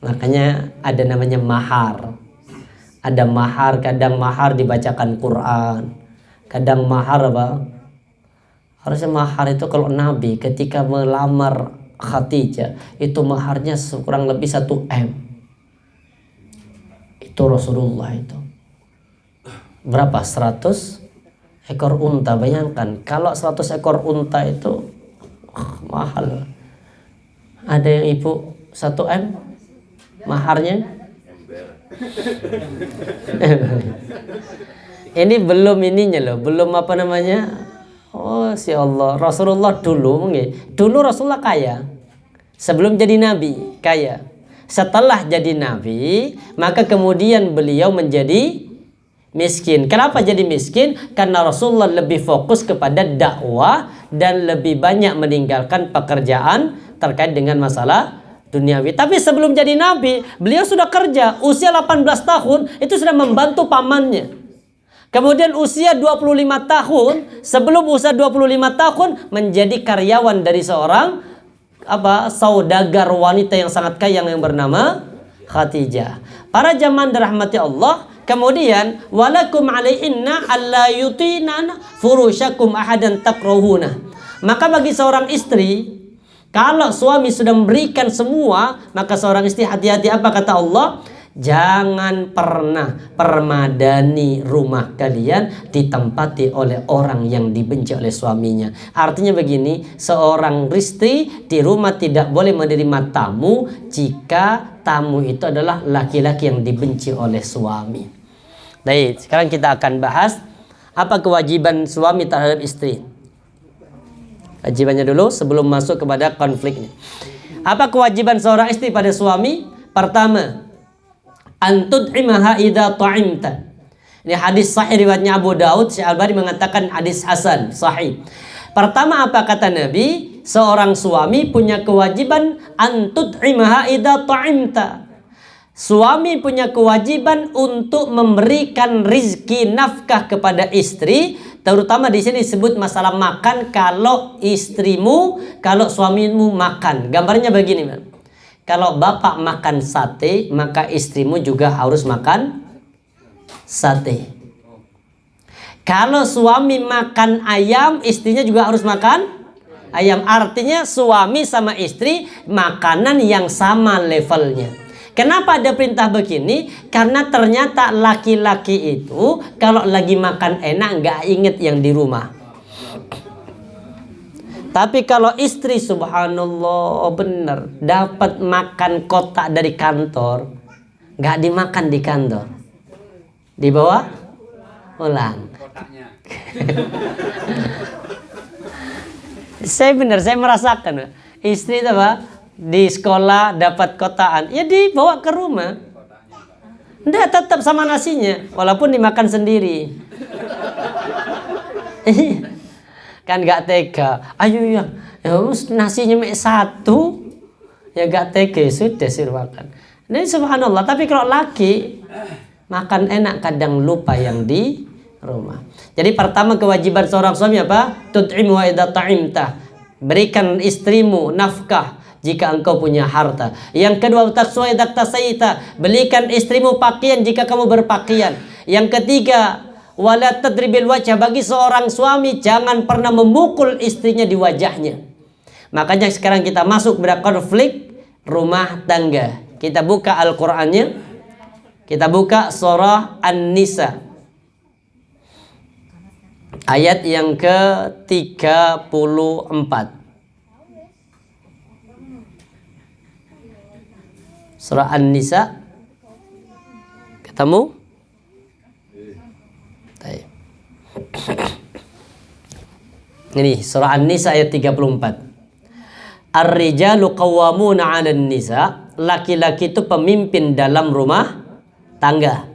Makanya ada namanya mahar. Ada mahar, kadang mahar dibacakan Quran, kadang mahar apa? Harusnya mahar itu kalau Nabi ketika melamar Khadijah itu maharnya kurang lebih 1 M. Itu Rasulullah itu. Berapa? 100 ekor unta. Bayangkan kalau 100 ekor unta itu mahal. Ada yang ibu 1 M maharnya? Ini belum ininya loh, belum apa namanya? Oh si Allah, Rasulullah dulu Rasulullah kaya. Sebelum jadi nabi kaya. Setelah jadi nabi, maka kemudian beliau menjadi miskin. Kenapa jadi miskin? Karena Rasulullah lebih fokus kepada dakwah dan lebih banyak meninggalkan pekerjaan terkait dengan masalah duniawi. Tapi sebelum jadi nabi, beliau sudah kerja. Usia 18 tahun itu sudah membantu pamannya. Kemudian usia 25 tahun, sebelum usia 25 tahun menjadi karyawan dari seorang saudagar wanita yang sangat kaya yang bernama Khadijah. Para jamaah dirahmati Allah, kemudian walakum alaihinna alla yutinana furushakum ahadan takrahuna. Maka bagi seorang istri, kalau suami sudah memberikan semua, maka seorang istri hati-hati, apa kata Allah? Jangan pernah permadani rumah kalian ditempati oleh orang yang dibenci oleh suaminya. Artinya begini, seorang istri di rumah tidak boleh menerima tamu jika tamu itu adalah laki-laki yang dibenci oleh suami. Baik, sekarang kita akan bahas apa kewajiban suami terhadap istri. Kewajibannya dulu sebelum masuk kepada konfliknya. Apa kewajiban seorang istri pada suami? Pertama, antud'imaha idza ta'imta. Ini hadis sahih riwayatnya Abu Daud. Syekh Al-Albani mengatakan hadis hasan sahih. Pertama, apa kata Nabi? Seorang suami punya kewajiban antud'imaha idza ta'imta. Suami punya kewajiban untuk memberikan rizki nafkah kepada istri, terutama di sini disebut masalah makan. Kalau suamimu makan, gambarnya begini, man. Kalau bapak makan sate, maka istrimu juga harus makan sate. Kalau suami makan ayam, istrinya juga harus makan ayam. Artinya suami sama istri makanan yang sama levelnya. Kenapa ada perintah begini? Karena ternyata laki-laki itu kalau lagi makan enak nggak inget yang di rumah. Tapi kalau istri, subhanallah, benar, dapat makan kotak dari kantor, nggak dimakan di kantor, dibawa pulang. Saya merasakan istri itu di sekolah dapat kotaan, ya dibawa ke rumah, nggak tetap sama nasinya, walaupun dimakan sendiri. Kan gak tega, ayo ya nasinya satu, ya gak tega, sudah sih makan. Ini subhanallah. Tapi kalau laki makan enak kadang lupa yang di rumah. Jadi pertama kewajiban seorang suami apa? Tud'imu wa idza ta'imta. Berikan istrimu nafkah jika engkau punya harta. Yang kedua, taksuwa idza tasaita. Belikan istrimu pakaian jika kamu berpakaian. Yang ketiga, wala tadribil wajah. Bagi seorang suami jangan pernah memukul istrinya di wajahnya. Makanya sekarang kita masuk pada konflik rumah tangga. Kita buka Al-Qur'annya. Kita buka surah An-Nisa. Ayat yang ke-34. Surah An-Nisa. Ketemu? Ini surah An-Nisa ayat 34. Ar-rijalu qawwamuna 'alan nisa. Laki-laki itu pemimpin dalam rumah tangga.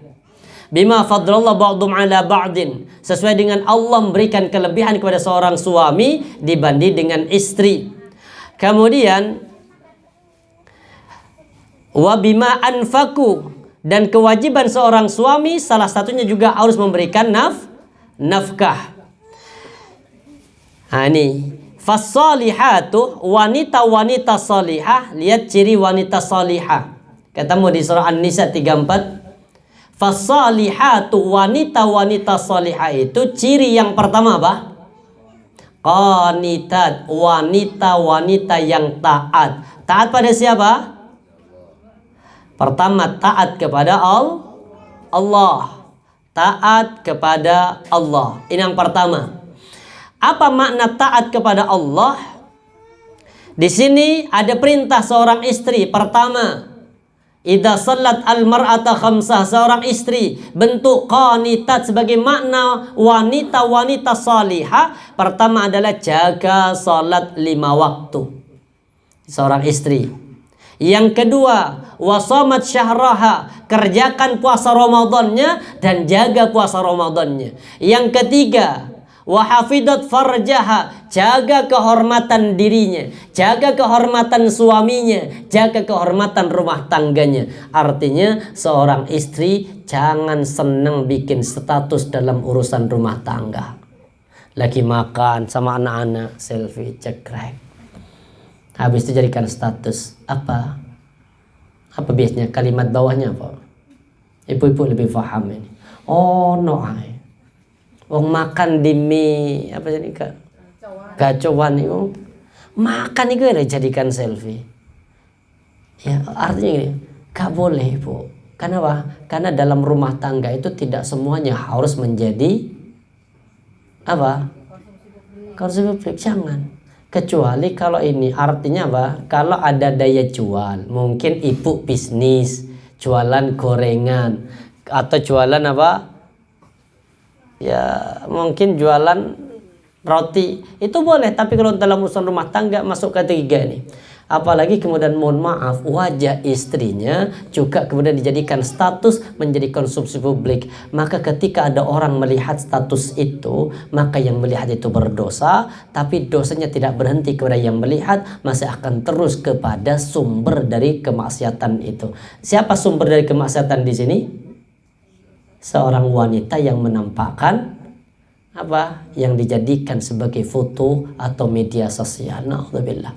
Bima fadlallah ba'dhum 'ala ba'din. Sesuai dengan Allah memberikan kelebihan kepada seorang suami dibanding dengan istri. Kemudian wa bima anfaku, dan kewajiban seorang suami salah satunya juga harus memberikan nafkah. Nah, ini fasalihatu, wanita-wanita salihah. Lihat ciri wanita salihah. Ketemu di surah An-Nisa 34. Fasalihatu, wanita-wanita salihah itu ciri yang pertama apa? Qanitat, wanita-wanita yang taat. Taat pada siapa? Pertama, taat kepada Allah. Taat kepada Allah. Ini yang pertama. Apa makna taat kepada Allah? Di sini ada perintah seorang istri. Pertama, idza sallat al-mar'ata khamsah, seorang istri bentuk qanitat sebagai makna wanita-wanita salihah. Pertama adalah jaga salat 5 waktu. Seorang istri. Yang kedua, wasamat syahraha, kerjakan puasa Ramadannya dan jaga puasa Ramadannya. Yang ketiga, wahafidat farjaha, jaga kehormatan dirinya, jaga kehormatan suaminya, jaga kehormatan rumah tangganya. Artinya seorang istri jangan senang bikin status dalam urusan rumah tangga. Lagi makan sama anak-anak, selfie, cekrek. Habis itu jadikan status. Apa biasanya kalimat bawahnya apa? Ibu-ibu lebih paham ini. Oh no, wong makan di mie apa jadi kak? Gacoan itu makan itu ya jadikan selfie. Ya artinya gini, gak boleh bu. Kenapa? Karena dalam rumah tangga itu tidak semuanya harus menjadi apa? Konsumsi publik, jangan. Kecuali kalau ini artinya apa? Kalau ada daya jual, mungkin ibu bisnis, jualan gorengan atau jualan apa? Ya mungkin jualan roti, itu boleh. Tapi kalau dalam urusan rumah tangga masuk ketiga ini. Apalagi kemudian mohon maaf wajah istrinya juga kemudian dijadikan status menjadi konsumsi publik. Maka ketika ada orang melihat status itu, maka yang melihat itu berdosa. Tapi dosanya tidak berhenti kepada yang melihat, masih akan terus kepada sumber dari kemaksiatan itu. Siapa sumber dari kemaksiatan di sini? Seorang wanita yang menampakkan apa yang dijadikan sebagai foto atau media sosial. Na'udzubillah.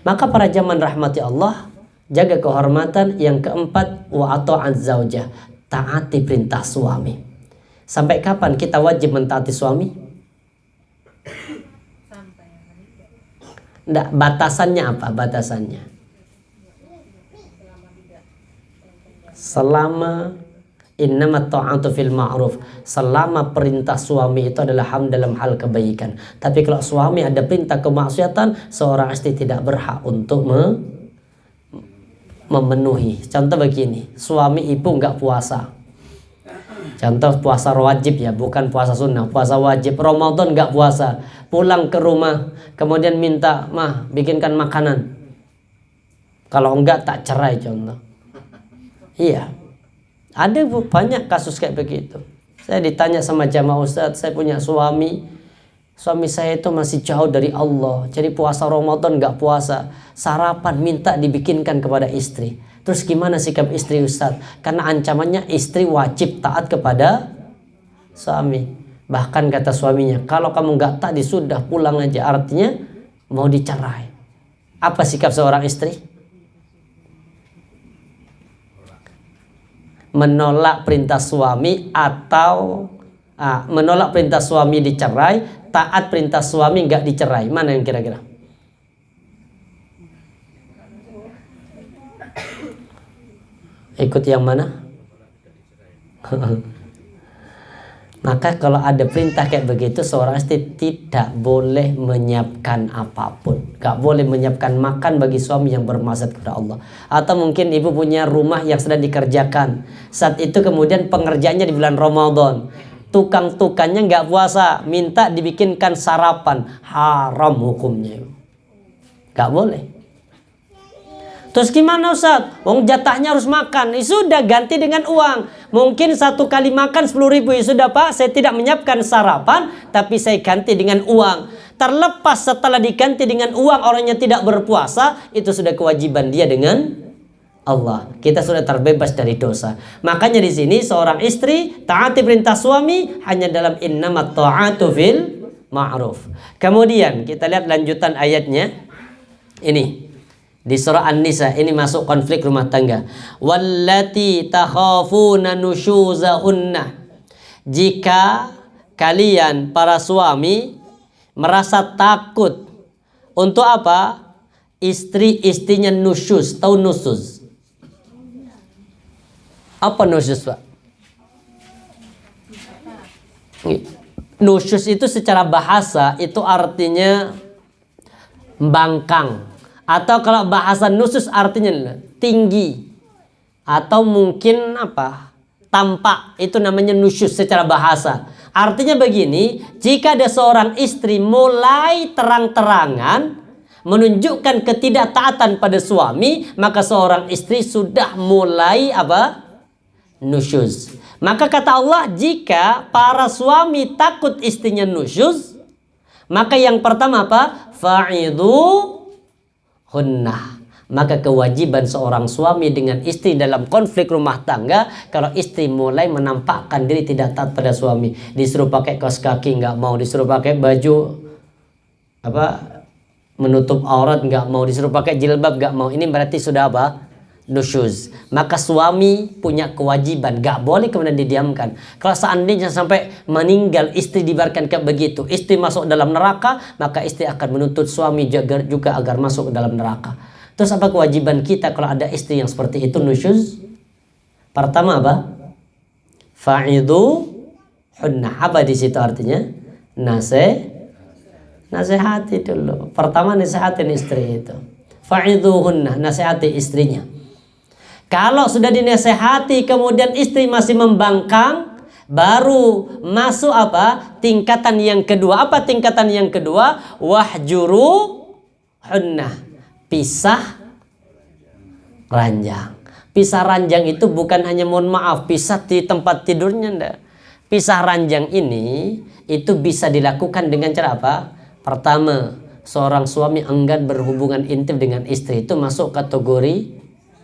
Maka para jamaah rahmati Allah, jaga kehormatan. Yang keempat, wa ata'az zaujah, taati perintah suami. Sampai kapan kita wajib mentaati suami? Nggak, batasannya apa? Batasannya selama innamat ta'atu fil ma'ruf, selama perintah suami itu adalah dalam hal kebaikan. Tapi kalau suami ada perintah kemaksiatan, seorang istri tidak berhak untuk memenuhi. Contoh begini, suami ibu nggak puasa. Contoh puasa wajib ya, bukan puasa sunnah, puasa wajib. Ramadan nggak puasa, pulang ke rumah, kemudian minta, mah bikinkan makanan. Kalau enggak tak cerai contoh. Iya. Ada banyak kasus kayak begitu. Saya ditanya sama jamaah Ustadz, saya punya suami saya itu masih jauh dari Allah. Jadi puasa Ramadan nggak puasa, sarapan minta dibikinkan kepada istri. Terus gimana sikap istri Ustadz? Karena ancamannya istri wajib taat kepada suami. Bahkan kata suaminya, kalau kamu nggak taat sudah pulang aja. Artinya mau dicerai. Apa sikap seorang istri? Menolak perintah suami atau menolak perintah suami dicerai, taat perintah suami nggak dicerai. Mana yang kira-kira? Ikut yang mana? Maka kalau ada perintah kayak begitu, seorang istri tidak boleh menyiapkan apapun. Gak boleh menyiapkan makan bagi suami yang bermaksiat kepada Allah. Atau mungkin ibu punya rumah yang sedang dikerjakan. Saat itu kemudian pengerjaannya di bulan Ramadan. Tukang-tukangnya gak puasa, minta dibikinkan sarapan. Haram hukumnya. Gak boleh. Terus gimana Ustaz? Wong jatahnya harus makan. Sudah ganti dengan uang. Mungkin satu kali makan 10.000. Sudah Pak, saya tidak menyiapkan sarapan, tapi saya ganti dengan uang. Terlepas setelah diganti dengan uang orangnya tidak berpuasa, itu sudah kewajiban dia dengan Allah. Kita sudah terbebas dari dosa. Makanya di sini seorang istri taati perintah suami hanya dalam innamat ta'atu fil ma'ruf. Kemudian kita lihat lanjutan ayatnya. Ini di surah An-Nisa, ini masuk konflik rumah tangga. Wallati takhafuna nusyuzahunna. Jika kalian para suami merasa takut untuk apa? Istri-istrinya nusyuz. Tahu nusyuz? Apa nusyuz, Pak? Nusyuz itu secara bahasa itu artinya bangkang. Atau kalau bahasa nusyuz artinya tinggi. Atau mungkin apa? Tampak. Itu namanya nusyuz secara bahasa. Artinya begini, jika ada seorang istri mulai terang-terangan menunjukkan ketidaktaatan pada suami, maka seorang istri sudah mulai apa? Nusyuz. Maka kata Allah, jika para suami takut istrinya nusyuz, maka yang pertama apa? Fa'idhu hunnah. Maka kewajiban seorang suami dengan istri dalam konflik rumah tangga, kalau istri mulai menampakkan diri tidak taat pada suami, disuruh pakai kaos kaki nggak mau, disuruh pakai baju apa menutup aurat nggak mau, disuruh pakai jilbab nggak mau, ini berarti sudah apa? Nusyuz. Maka suami punya kewajiban, nggak boleh kemudian didiamkan. Kalau seandainya sampai meninggal istri dibiarkan kayak begitu, istri masuk dalam neraka, maka istri akan menuntut suami juga agar masuk ke dalam neraka. Terus apa kewajiban kita kalau ada istri yang seperti itu nusyuz? Pertama apa? Fa'idu hunna. Apa di situ artinya? Nasihati dulu. Pertama nasihatin istri itu. Fa'idu hunna, nasihati istrinya. Kalau sudah dinasehati kemudian istri masih membangkang, baru masuk apa? Tingkatan yang kedua. Apa tingkatan yang kedua? Wahjuru hunnah. Pisah ranjang. Pisah ranjang itu bukan hanya mohon maaf pisah di tempat tidurnya, enggak. Pisah ranjang ini itu bisa dilakukan dengan cara apa? Pertama, seorang suami enggan berhubungan intim dengan istri, itu masuk kategori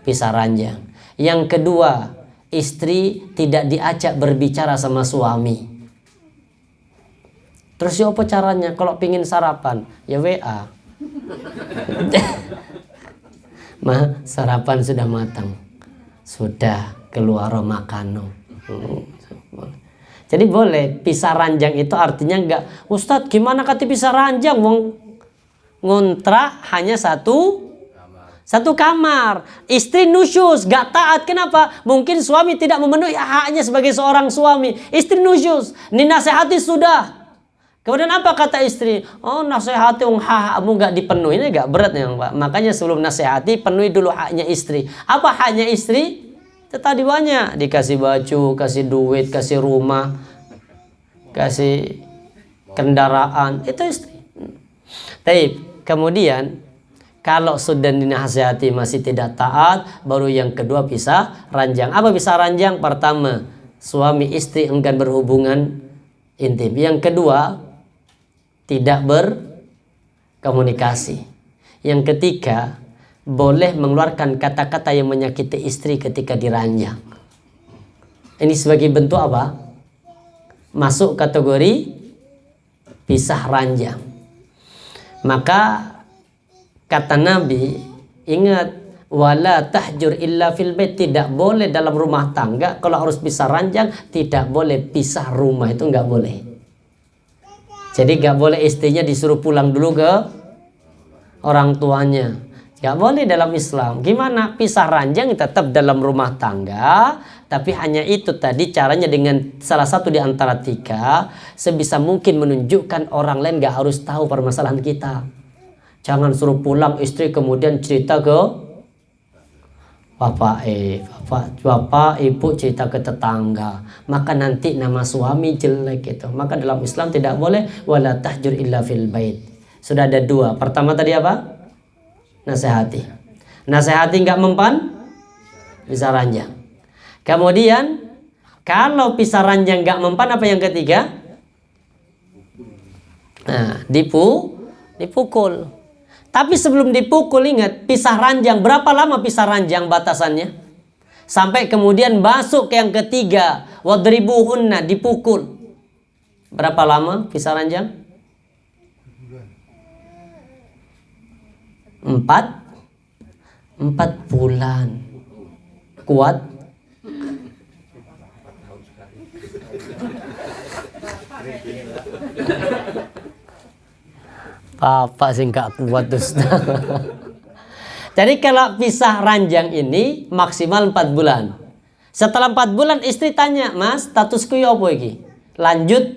pisah ranjang. Yang kedua, istri tidak diajak berbicara sama suami. Terus ya apa caranya? Kalau pingin sarapan, ya WA. Ma, sarapan sudah matang. Sudah keluar makanan. Jadi boleh. Pisah ranjang itu artinya enggak, Ustadz gimana kata pisah ranjang? Wong ngontrak hanya satu kamar. Istri nusyuz, gak taat. Kenapa? Mungkin suami tidak memenuhi haknya sebagai seorang suami. Istri nusyuz, dinasehati sudah. Kemudian apa kata istri? Oh, nasehati hakmu gak dipenuhi. Ini gak berat ya Pak. Makanya sebelum nasehati penuhi dulu haknya istri. Apa haknya istri? Tadi banyak. Dikasih baju, kasih duit, kasih rumah, kasih kendaraan. Itu istri. Tapi kemudian kalau sudah dinasihati masih tidak taat, baru yang kedua pisah ranjang. Apa pisah ranjang? Pertama, suami istri enggan berhubungan intim. Yang kedua, tidak berkomunikasi. Yang ketiga, boleh mengeluarkan kata-kata yang menyakiti istri ketika diranjang. Ini sebagai bentuk apa? Masuk kategori pisah ranjang. Maka kata Nabi, ingat, wala tahjur illa fil bait, tidak boleh dalam rumah tangga. Kalau harus pisah ranjang, tidak boleh pisah rumah, itu nggak boleh. Jadi nggak boleh istrinya disuruh pulang dulu ke orang tuanya. Nggak boleh dalam Islam. Gimana? Pisah ranjang tetap dalam rumah tangga, tapi hanya itu tadi caranya dengan salah satu di antara tiga, sebisa mungkin menunjukkan orang lain nggak harus tahu permasalahan kita. Jangan suruh pulang istri kemudian cerita ke bapak ibu, cerita ke tetangga. Maka nanti nama suami jelek itu. Maka dalam Islam tidak boleh wala tahjur illa fil bait. Sudah ada dua. Pertama tadi apa? Nasihati. Nasihati nggak mempan, pisah ranjang. Kemudian kalau pisah ranjang nggak mempan, apa yang ketiga? Nah, dipukul. Tapi sebelum dipukul, ingat, pisah ranjang. Berapa lama pisah ranjang batasannya? Sampai kemudian masuk ke yang ketiga. Wadribuhunna, dipukul. Berapa lama pisah ranjang? 4 bulan. Kuat? Bapak sih nggak kuat Ustaz. Jadi kalau pisah ranjang ini maksimal 4 bulan. Setelah 4 bulan istri tanya, Mas, statusku ya apa iki? Lanjut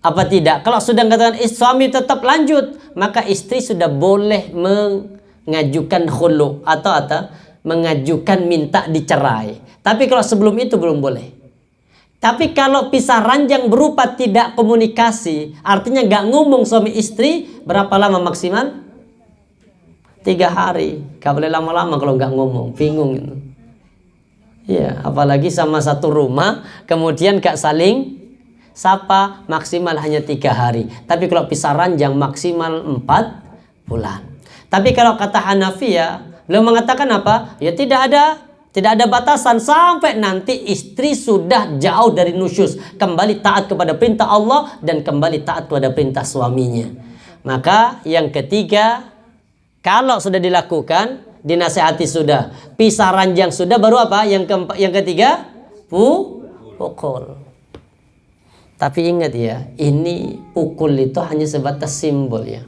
apa tidak? Kalau sudah katakan suami tetap lanjut, maka istri sudah boleh mengajukan khulu atau mengajukan minta dicerai. Tapi kalau sebelum itu belum boleh. Tapi kalau pisah ranjang berupa tidak komunikasi, artinya gak ngomong suami istri, berapa lama maksimal? 3 hari. Gak boleh lama-lama kalau gak ngomong, bingung gitu. Ya, apalagi sama satu rumah, kemudian gak saling sapa, maksimal hanya 3 hari. Tapi kalau pisah ranjang maksimal 4 bulan. Tapi kalau kata Hanafiyah, beliau mengatakan apa? Ya tidak ada batasan sampai nanti istri sudah jauh dari nusyuz, kembali taat kepada perintah Allah dan kembali taat kepada perintah suaminya. Maka yang ketiga, kalau sudah dilakukan, dinasehati sudah, pisah ranjang sudah, baru apa? Yang ketiga, pukul. Tapi ingat ya, ini pukul itu hanya sebatas simbol ya.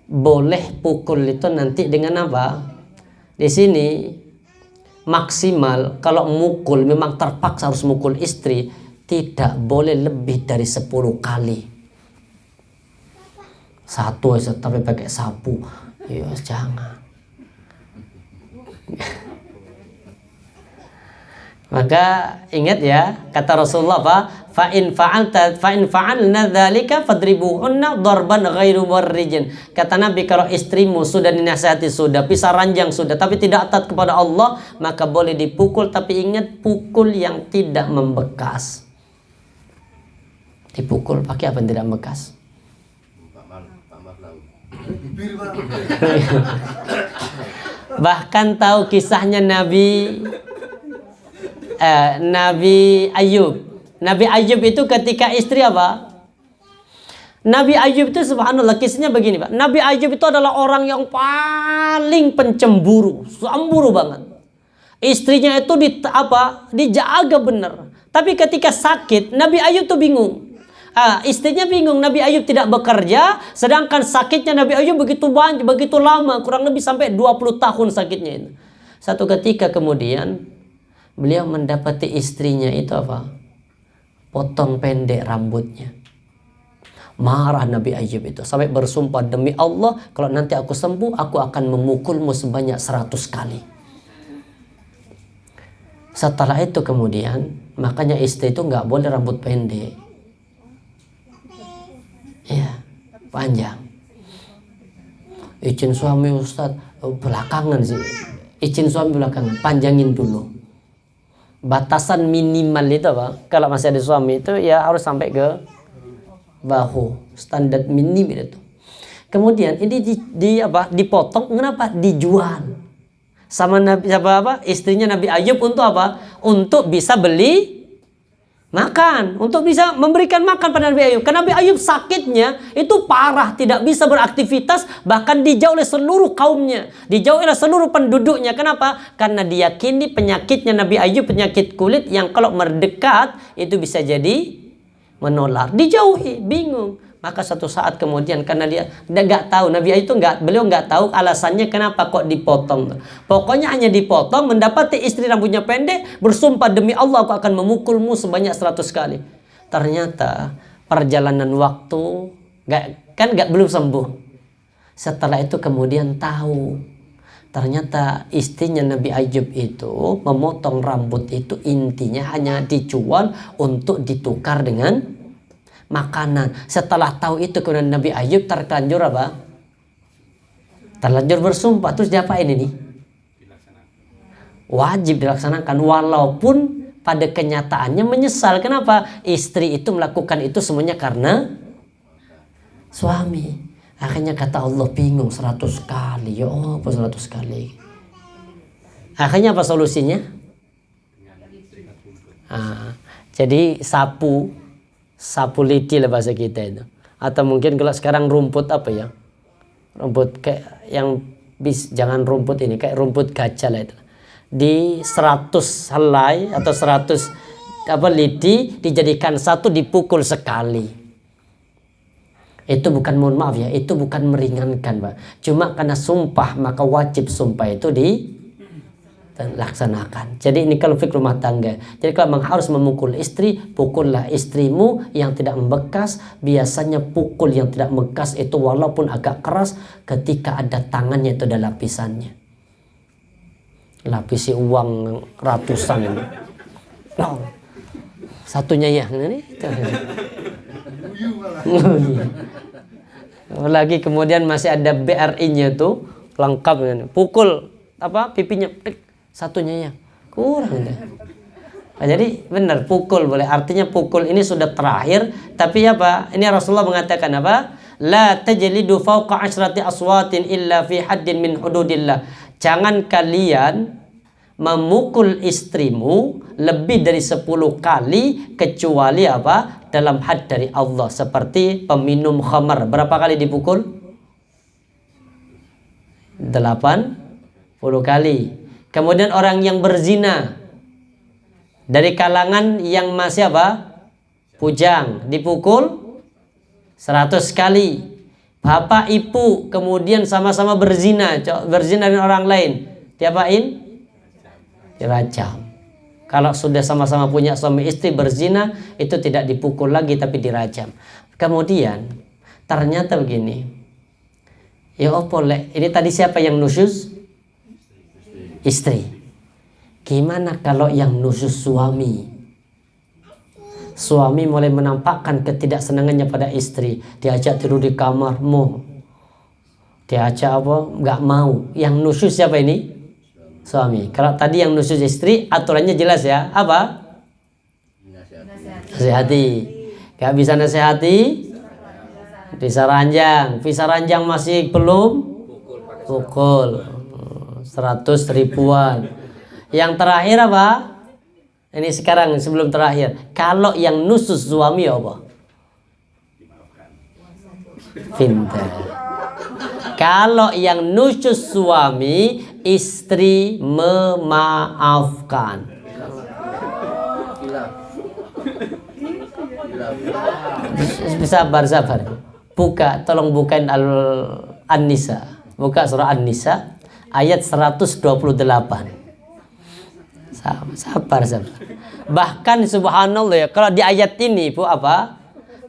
Boleh pukul itu nanti dengan apa? Di sini maksimal kalau mukul memang terpaksa harus mukul istri, tidak boleh lebih dari 10 kali. Satu aja tapi pakai sapu, ya jangan. Maka ingat ya, kata Rasulullah apa? Fa in fa'alna dzalika fadribuhunna darban ghairu muwarrijin. Kata Nabi, kalau istrimu sudah dinasihati sudah, pisah ranjang sudah, tapi tidak taat kepada Allah, maka boleh dipukul, tapi ingat pukul yang tidak membekas. Dipukul pakai apa yang tidak membekas? Bahkan tahu kisahnya Nabi Ayub. Nabi Ayub itu ketika istri apa? Nabi Ayub itu subhanallah, kisahnya begini Pak. Nabi Ayub itu adalah orang yang paling pencemburu, cemburu banget. Istrinya itu dijaga benar. Tapi ketika sakit, Nabi Ayub tuh bingung. Istrinya bingung, Nabi Ayub tidak bekerja, sedangkan sakitnya Nabi Ayub begitu banyak, begitu lama, kurang lebih sampai 20 tahun sakitnya itu. Satu ketika kemudian beliau mendapati istrinya itu apa? Potong pendek rambutnya. Marah Nabi Ayub itu sampai bersumpah, demi Allah kalau nanti aku sembuh, aku akan memukulmu sebanyak 100 kali. Setelah itu kemudian, makanya istri itu nggak boleh rambut pendek. Ya, panjang. Izin suami Ustadz belakangan sih. Izin suami belakangan, panjangin dulu. Batasan minimal itu apa? Kalau masih ada suami itu ya harus sampai ke bahu, standar minim itu. Kemudian ini dipotong, kenapa? Dijual sama istrinya Nabi Ayub untuk apa? Untuk bisa beli makan, untuk bisa memberikan makan pada Nabi Ayub. Karena Nabi Ayub sakitnya itu parah, tidak bisa beraktivitas, bahkan dijauh oleh seluruh kaumnya, dijauh oleh seluruh penduduknya. Kenapa? Karena diyakini penyakitnya Nabi Ayub penyakit kulit yang kalau mendekat itu bisa jadi menular. Dijauhi, bingung. Maka satu saat kemudian karena dia nggak tahu, Nabi Ayub itu beliau nggak tahu alasannya kenapa kok dipotong. Pokoknya hanya dipotong, mendapati istri rambutnya pendek, bersumpah demi Allah aku akan memukulmu sebanyak 100 kali. Ternyata perjalanan waktu belum sembuh. Setelah itu kemudian tahu, ternyata istrinya Nabi Ayub itu memotong rambut itu intinya hanya dijual untuk ditukar dengan makanan. Setelah tahu itu kemudian Nabi Ayub terlanjur apa? Terlanjur bersumpah. Terus diapain ini? Wajib dilaksanakan walaupun pada kenyataannya menyesal. Kenapa? Istri itu melakukan itu semuanya karena suami. Akhirnya kata Allah bingung 100 kali. Ya Allah, 100 kali. Akhirnya apa solusinya? Jadi sapu lidi lah bahasa kita itu. Atau mungkin kalau sekarang rumput apa ya? Rumput kayak yang jangan rumput ini, kayak rumput gajah lah itu. Di 100 helai atau 100 lidi dijadikan satu, dipukul sekali. Itu bukan, mohon maaf ya, itu bukan meringankan Pak. Cuma karena sumpah maka wajib sumpah itu laksanakan. Jadi ini kalau fikih rumah tangga. Jadi kalau memang harus memukul istri, pukullah istrimu yang tidak membekas. Biasanya pukul yang tidak membekas itu walaupun agak keras, ketika ada tangannya itu ada lapisannya. Lapisi uang ratusan ini. Satunya ya. Lagi kemudian masih ada BRI-nya tuh lengkap. Pukul pipinya. Satunya ya kurang deh. Nah, jadi benar pukul boleh, artinya pukul ini sudah terakhir. Tapi apa? Ini Rasulullah mengatakan apa? La tajlidu fawqa asyrati aswatin illa fi haddin min hududillah. Jangan kalian memukul istrimu lebih dari 10 kali kecuali apa? dalam had dari Allah. Seperti peminum khamar, berapa kali dipukul? 80 kali. Kemudian orang yang berzina dari kalangan yang masih apa? Bujang, dipukul 100 kali. Bapak ibu kemudian sama-sama berzina dengan orang lain, diapain? Dirajam. Kalau sudah sama-sama punya suami istri berzina, itu tidak dipukul lagi tapi dirajam. Kemudian ternyata begini, ya opole, ini tadi siapa yang nusyuz? Istri. Gimana kalau yang nusyuz suami? Suami mulai menampakkan ketidaksenangannya pada istri, diajak tidur di kamarmu, diajak apa, nggak mau. Yang nusyuz siapa ini? Suami. Kalau tadi yang nusyuz istri, aturannya jelas ya, apa? Nasihati. Gak bisa nasihati, bisa ranjang. Bisa ranjang masih belum, pukul 100 ribuan. Yang terakhir apa? Ini sekarang sebelum terakhir. Kalau yang nusyuz suami apa? Pintar. Kalau yang nusyuz suami, istri memaafkan. Sabar. Buka, tolong bukain An-Nisa. Buka surah An-Nisa ayat 128. Sabar. Bahkan subhanallah ya, kalau di ayat ini Bu apa?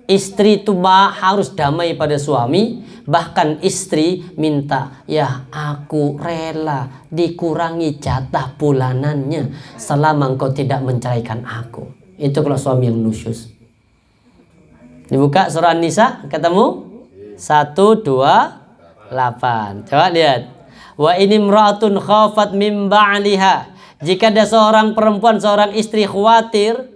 Istri itu harus damai pada suami. Bahkan istri minta, ya aku rela dikurangi jatah bulanannya selama engkau tidak menceraikan aku. Itu kalau suami yang nusyuz. Dibuka surah An-Nisa, ketemu? 128. Coba lihat. Wa inimra'atun khafat min ba'liha. Jika ada seorang perempuan, seorang istri khawatir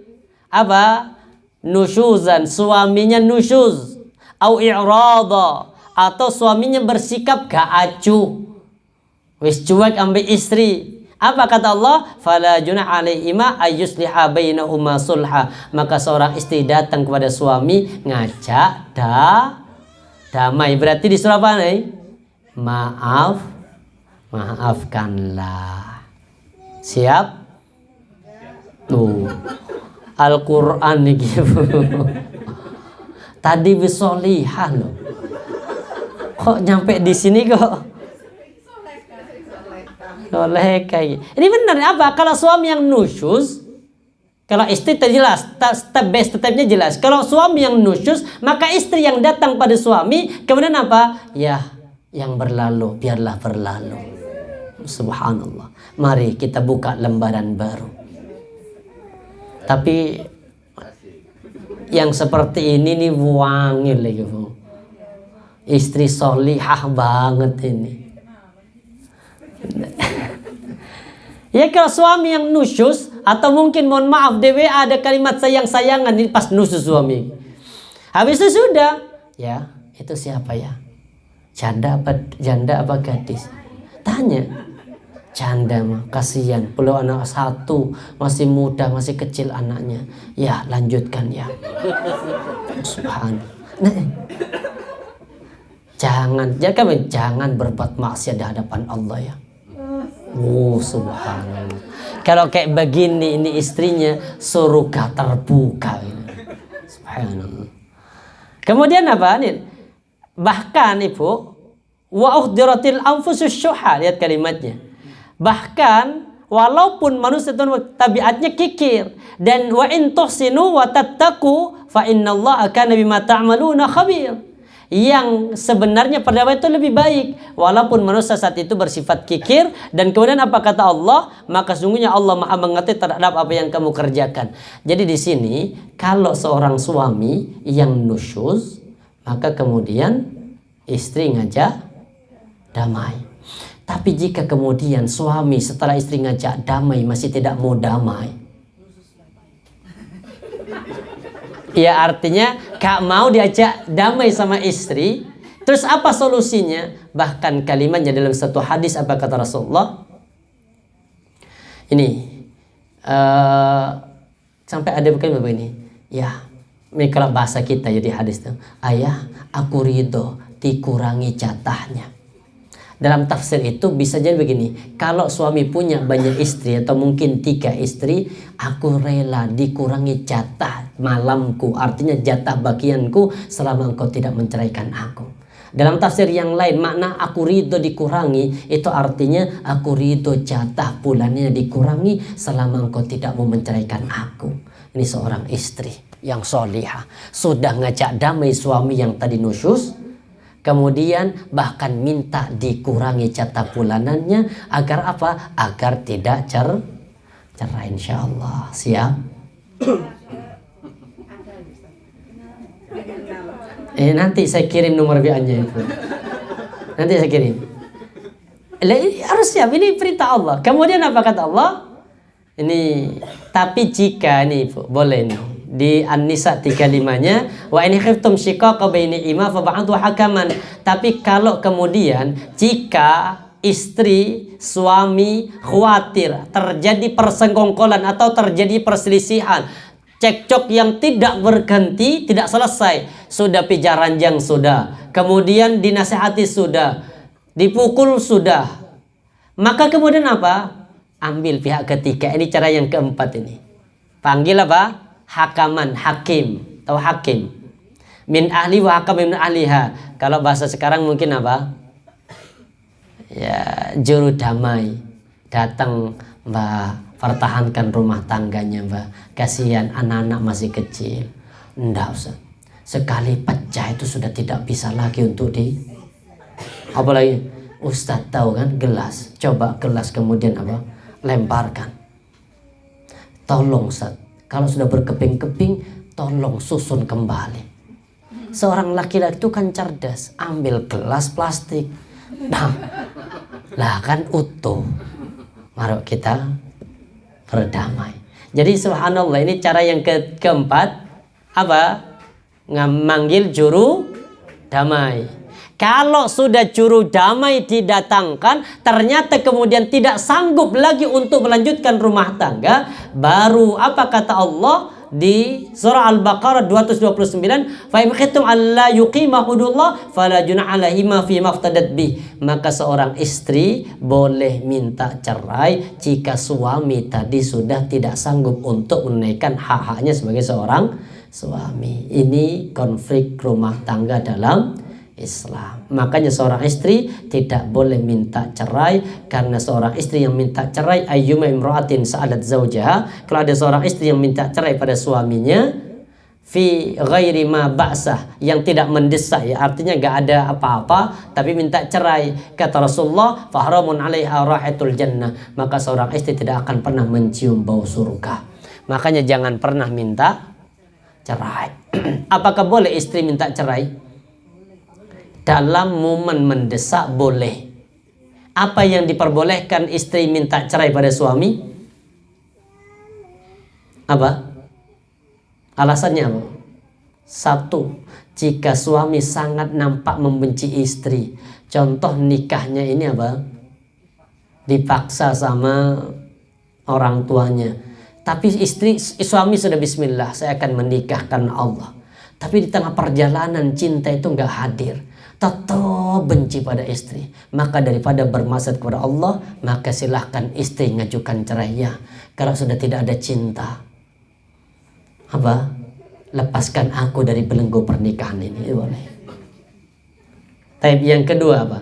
apa? Nusyuzan, suaminya nusyuz, au i'rada, atau suaminya bersikap gak acuh, wis cuek ambil istri. Apa kata Allah? Fala junah alaihima ayyusliha bainahuma sulha. Maka seorang istri datang kepada suami ngajak damai. Berarti di surah apa nih? Maafkanlah. Siap? Tuh. Al-Quran nih gitu. Tadi bisolihah loh. Kok nyampe di sini kok? Oleh kayak. Ini benar apa? Kalau suami yang nusyuz, kalau istri jelas, step by stepnya jelas. Kalau suami yang nusyuz, maka istri yang datang pada suami, kemudian apa? Ya, yang berlalu biarlah berlalu. Subhanallah. Mari kita buka lembaran baru. Tapi yang seperti ini nih wangi lagi Bu. Istri solihah banget ini. Ya kalau suami yang nusyuz, atau mungkin mohon maaf DWA ada kalimat sayang-sayangan ini pas nusyuz suami. Habis itu sudah, ya itu siapa ya? Janda apa gadis? Tanya. Janda mah kasihan, belum anak satu, masih muda, masih kecil anaknya. Ya lanjutkan ya. Subhanallah. Jangan berbuat maksiat di hadapan Allah ya. Subhanallah. Kalau kayak begini ini istrinya surga terbuka ini. Subhanallah. Kemudian apa nih? Bahkan Ibu, wa uhdiratil anfusus syuha, lihat kalimatnya. Bahkan walaupun manusia itu tabiatnya kikir, dan wa in tuhsinu wa tattaqu fa innallaha kana bima ta'maluna khabir. Yang sebenarnya perdakwaan itu lebih baik walaupun manusia saat itu bersifat kikir, dan kemudian apa kata Allah? Maka sungguhnya Allah Maha mengetahui terhadap apa yang kamu kerjakan. Jadi di sini kalau seorang suami yang nusyuz, maka kemudian istri ngajak damai. Tapi jika kemudian suami setelah istri ngajak damai masih tidak mau damai, ya artinya gak mau diajak damai sama istri. Terus apa solusinya? Bahkan kalimatnya dalam satu hadis apa kata Rasulullah? Ini sampai ada kalimat begini, ya Ini kalau bahasa kita jadi hadis itu, ayah aku ridho dikurangi jatahnya. Dalam tafsir itu bisa jadi begini, kalau suami punya banyak istri atau mungkin 3 istri, aku rela dikurangi jatah malamku, artinya jatah bagianku selama engkau tidak menceraikan aku. Dalam tafsir yang lain, makna aku ridho dikurangi itu artinya aku ridho jatah bulannya dikurangi selama engkau tidak mau menceraikan aku. Ini seorang istri yang solihah, sudah ngajak damai suami yang tadi nusyus, kemudian bahkan minta dikurangi jatah bulanannya agar apa? Agar tidak cerai, insyaallah. Siap? Nanti saya kirim nomor WA-nya itu. Nanti saya kirim. Harus siap, ini perintah Allah. Kemudian apa kata Allah? Ini, tapi jika ini boleh nih. Di An-Nisa 35-nya, wa in khiftum shiqaqa bainihima fab'athu hakaman. Tapi kalau kemudian jika istri, suami khawatir terjadi persengkongkolan atau terjadi perselisihan, cekcok yang tidak berhenti, tidak selesai, sudah pijar ranjang sudah, kemudian dinasihati sudah, dipukul sudah, maka kemudian apa? Ambil pihak ketiga. Ini cara yang keempat ini. Panggil apa? Hakaman, hakim atau hakim. Min ahli wa hakam min ahliha. Kalau bahasa sekarang mungkin apa? Ya, juru damai. Datang, Mbak, pertahankan rumah tangganya, Mbak. Kasihan anak-anak masih kecil. Enggak usah. Sekali pecah itu sudah tidak bisa lagi untuk apalagi Ustadz tahu kan, gelas. Coba gelas kemudian apa? Lemparkan. Tolong Ustadz, kalau sudah berkeping-keping, tolong susun kembali. Seorang laki-laki itu kan cerdas. Ambil gelas plastik. Lah kan utuh. Mari kita berdamai. Jadi subhanallah, ini cara yang keempat. Apa? Memanggil juru damai. Kalau sudah juru damai didatangkan, ternyata kemudian tidak sanggup lagi untuk melanjutkan rumah tangga, baru apa kata Allah di surah Al-Baqarah 229, fa in khiftum alla yuqima hududallah fala junaha alaihima fi maftadat bih. Maka seorang istri boleh minta cerai jika suami tadi sudah tidak sanggup untuk menunaikan hak-haknya sebagai seorang suami. Ini konflik rumah tangga dalam Islam. Makanya seorang istri tidak boleh minta cerai, karena seorang istri yang minta cerai, ayyuma imra'atin sa'alat zawjaha, kalau ada seorang istri yang minta cerai pada suaminya fi ghairi ma ba'sah, yang tidak mendesak, ya artinya gak ada apa-apa tapi minta cerai, kata Rasulullah fahramun 'alaiha rahatul jannah, maka seorang istri tidak akan pernah mencium bau surga. Makanya jangan pernah minta cerai. Apakah boleh istri minta cerai? Dalam momen mendesak boleh. Apa yang diperbolehkan istri minta cerai pada suami? Apa? Alasannya apa? 1. Jika suami sangat nampak membenci istri. Contoh nikahnya ini apa? Dipaksa sama orang tuanya. Tapi suami sudah bismillah, saya akan menikahkan Allah. Tapi di tengah perjalanan cinta itu nggak hadir, tetap benci pada istri, maka daripada bermaksud kepada Allah, maka silahkan istri ngajukan cerainya. Kalau sudah tidak ada cinta, apa? Lepaskan aku dari belenggu pernikahan ini, boleh. Tapi yang kedua apa?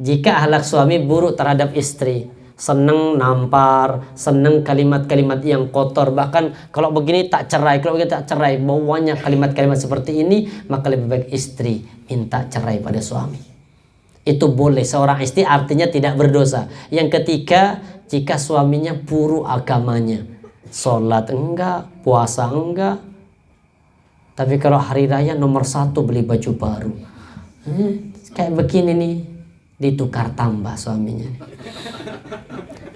Jika akhlak suami buruk terhadap istri, seneng nampar, seneng kalimat-kalimat yang kotor, bahkan kalau begini tak cerai, kalau begini tak cerai, bawanya kalimat-kalimat seperti ini, maka lebih baik istri minta cerai pada suami. Itu boleh, seorang istri artinya tidak berdosa. Yang ketiga, jika suaminya buruk agamanya, sholat enggak, puasa enggak, tapi kalau hari raya nomor 1 beli baju baru, kayak begini nih, ditukar tambah suaminya.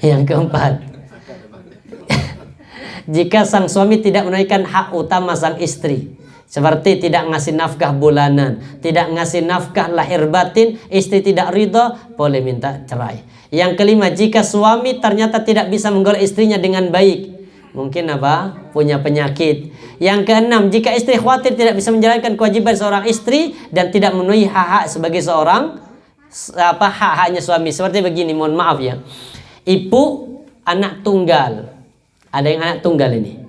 Yang keempat, jika sang suami tidak menunaikan hak utama sang istri, seperti tidak ngasih nafkah bulanan, tidak ngasih nafkah lahir batin, istri tidak ridho, boleh minta cerai. Yang kelima, jika suami ternyata tidak bisa menggauli istrinya dengan baik, mungkin apa? Punya penyakit. Yang keenam, jika istri khawatir tidak bisa menjalankan kewajiban seorang istri dan tidak memenuhi hak-hak sebagai seorang hak-haknya suami. Seperti begini, mohon maaf ya. Ibu anak tunggal. Ada yang anak tunggal ini?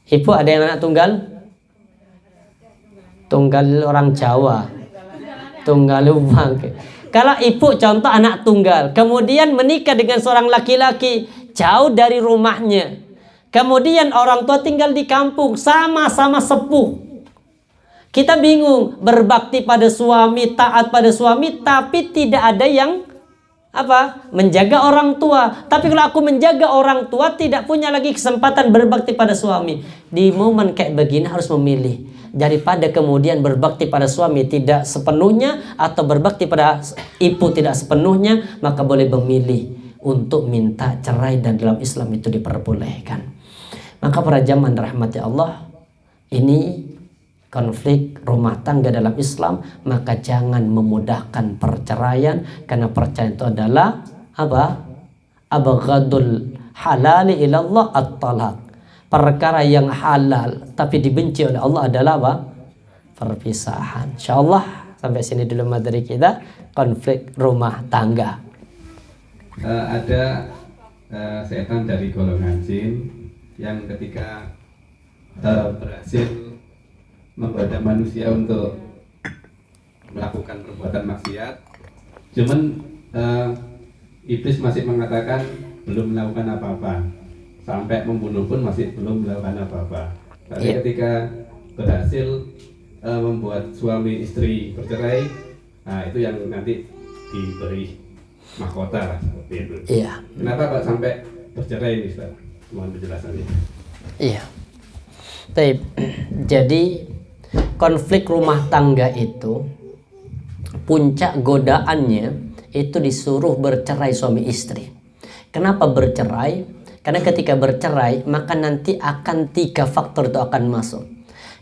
Ibu ada yang anak tunggal? Tunggal orang Jawa. Tunggal ubang. Kalau ibu contoh anak tunggal, kemudian menikah dengan seorang laki-laki jauh dari rumahnya. Kemudian orang tua tinggal di kampung, sama-sama sepuh. Kita bingung, berbakti pada suami, taat pada suami, tapi tidak ada yang menjaga orang tua. Tapi kalau aku menjaga orang tua, tidak punya lagi kesempatan berbakti pada suami. Di momen kayak begini harus memilih. Daripada kemudian berbakti pada suami tidak sepenuhnya, atau berbakti pada ibu tidak sepenuhnya, maka boleh memilih untuk minta cerai, dan dalam Islam itu diperbolehkan. Maka para jamaah rahmati Allah, ini konflik rumah tangga dalam Islam, maka jangan memudahkan perceraian, karena perceraian itu adalah abghadul halali ilallah at-talaq. Perkara yang halal tapi dibenci oleh Allah adalah perpisahan. Insyaallah sampai sini dulu materi kita, konflik rumah tangga. Ada setan dari golongan jin yang ketika berhasil menggoda manusia untuk melakukan perbuatan maksiat, cuman iblis masih mengatakan belum melakukan apa-apa, sampai membunuh pun masih belum melakukan apa-apa. Tapi ketika berhasil membuat suami istri bercerai, nah itu yang nanti diberi mahkota seperti itu. Iya. Kenapa Pak sampai bercerai ini, Ustaz? Mohon penjelasannya. Iya. Jadi konflik rumah tangga itu puncak godaannya itu disuruh bercerai suami istri. Kenapa bercerai? Karena ketika bercerai maka nanti akan 3 faktor itu akan masuk.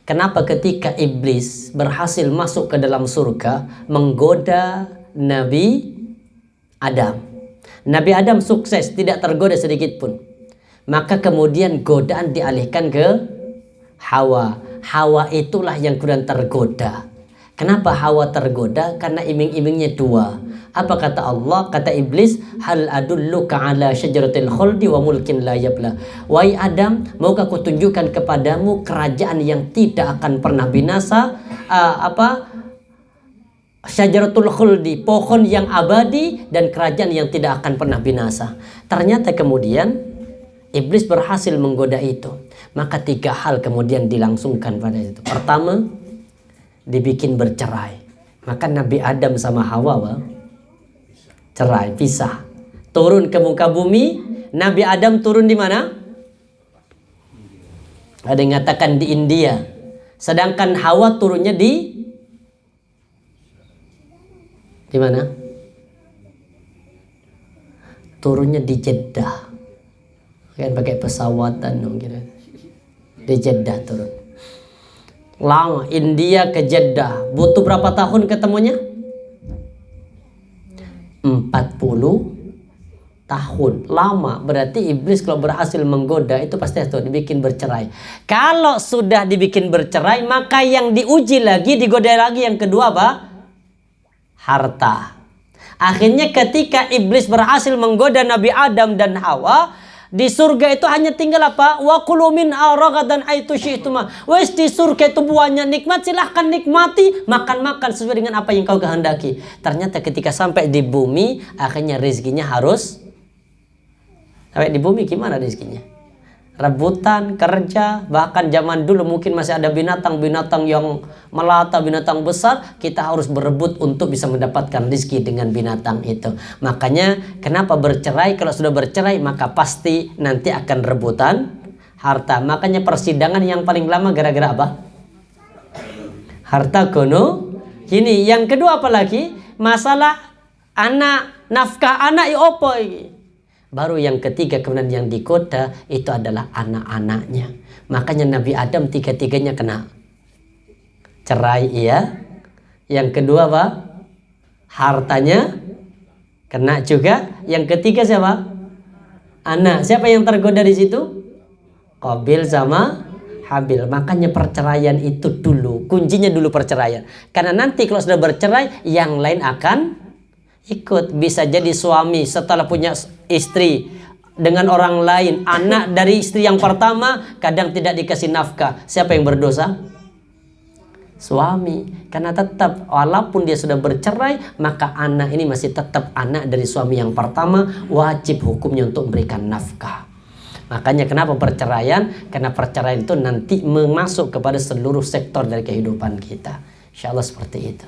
Kenapa ketika iblis berhasil masuk ke dalam surga menggoda Nabi Adam, Nabi Adam sukses, tidak tergoda sedikit pun. Maka kemudian godaan dialihkan ke Hawa. Hawa itulah yang kemudian tergoda. Kenapa Hawa tergoda? Karena iming-imingnya 2. Apa kata Allah? Kata iblis, hal adulluka ala syajaratil khuldi wa mulkin la yabla. Wahai Adam, maukah aku tunjukkan kepadamu kerajaan yang tidak akan pernah binasa? Syajaratul khuldi, pohon yang abadi, dan kerajaan yang tidak akan pernah binasa. Ternyata kemudian iblis berhasil menggoda itu. Maka 3 hal kemudian dilangsungkan pada itu. Pertama, dibikin bercerai. Maka Nabi Adam sama Hawa cerai, pisah. Turun ke muka bumi. Nabi Adam turun di mana? Ada yang mengatakan di India. Sedangkan Hawa turunnya di mana? Turunnya di Jeddah. Kan pakai pesawatan gitu. Di Jeddah turun. Lama India ke Jeddah. Butuh berapa tahun ketemunya? 40 tahun. Lama. Berarti iblis kalau berhasil menggoda itu pasti harus dibikin bercerai. Kalau sudah dibikin bercerai, maka yang diuji lagi, digoda lagi. Yang kedua apa? Harta. Akhirnya ketika iblis berhasil menggoda Nabi Adam dan Hawa, di surga itu hanya tinggal apa? Wa kulu minha ragadan aitu syi'tuma. Wes di surga itu buahnya nikmat, silahkan nikmati, makan-makan sesuai dengan apa yang kau kehendaki. Ternyata ketika sampai di bumi, akhirnya rezekinya harus sampai di bumi. Gimana rezekinya? Rebutan, kerja. Bahkan zaman dulu mungkin masih ada binatang-binatang yang melata, binatang besar. Kita harus berebut untuk bisa mendapatkan rezeki dengan binatang itu. Makanya kenapa bercerai? Kalau sudah bercerai maka pasti nanti akan rebutan harta. Makanya persidangan yang paling lama gara-gara apa? Harta gono. Ini yang kedua apalagi? Masalah anak, nafkah anak ya opo ini. Baru yang ketiga kemudian yang digoda itu adalah anak-anaknya. Makanya Nabi Adam 3-3-nya kena cerai, iya. Yang kedua apa? Hartanya kena juga. Yang ketiga siapa? Anak. Siapa yang tergoda di situ? Qabil sama Habil. Makanya perceraian itu dulu, kuncinya dulu perceraian. Karena nanti kalau sudah bercerai, yang lain akan ikut. Bisa jadi suami setelah punya istri dengan orang lain, anak dari istri yang pertama kadang tidak dikasih nafkah. Siapa yang berdosa? Suami. Karena tetap walaupun dia sudah bercerai, maka anak ini masih tetap anak dari suami yang pertama, wajib hukumnya untuk memberikan nafkah. Makanya kenapa perceraian? Karena perceraian itu nanti masuk kepada seluruh sektor dari kehidupan kita. Insya Allah seperti itu.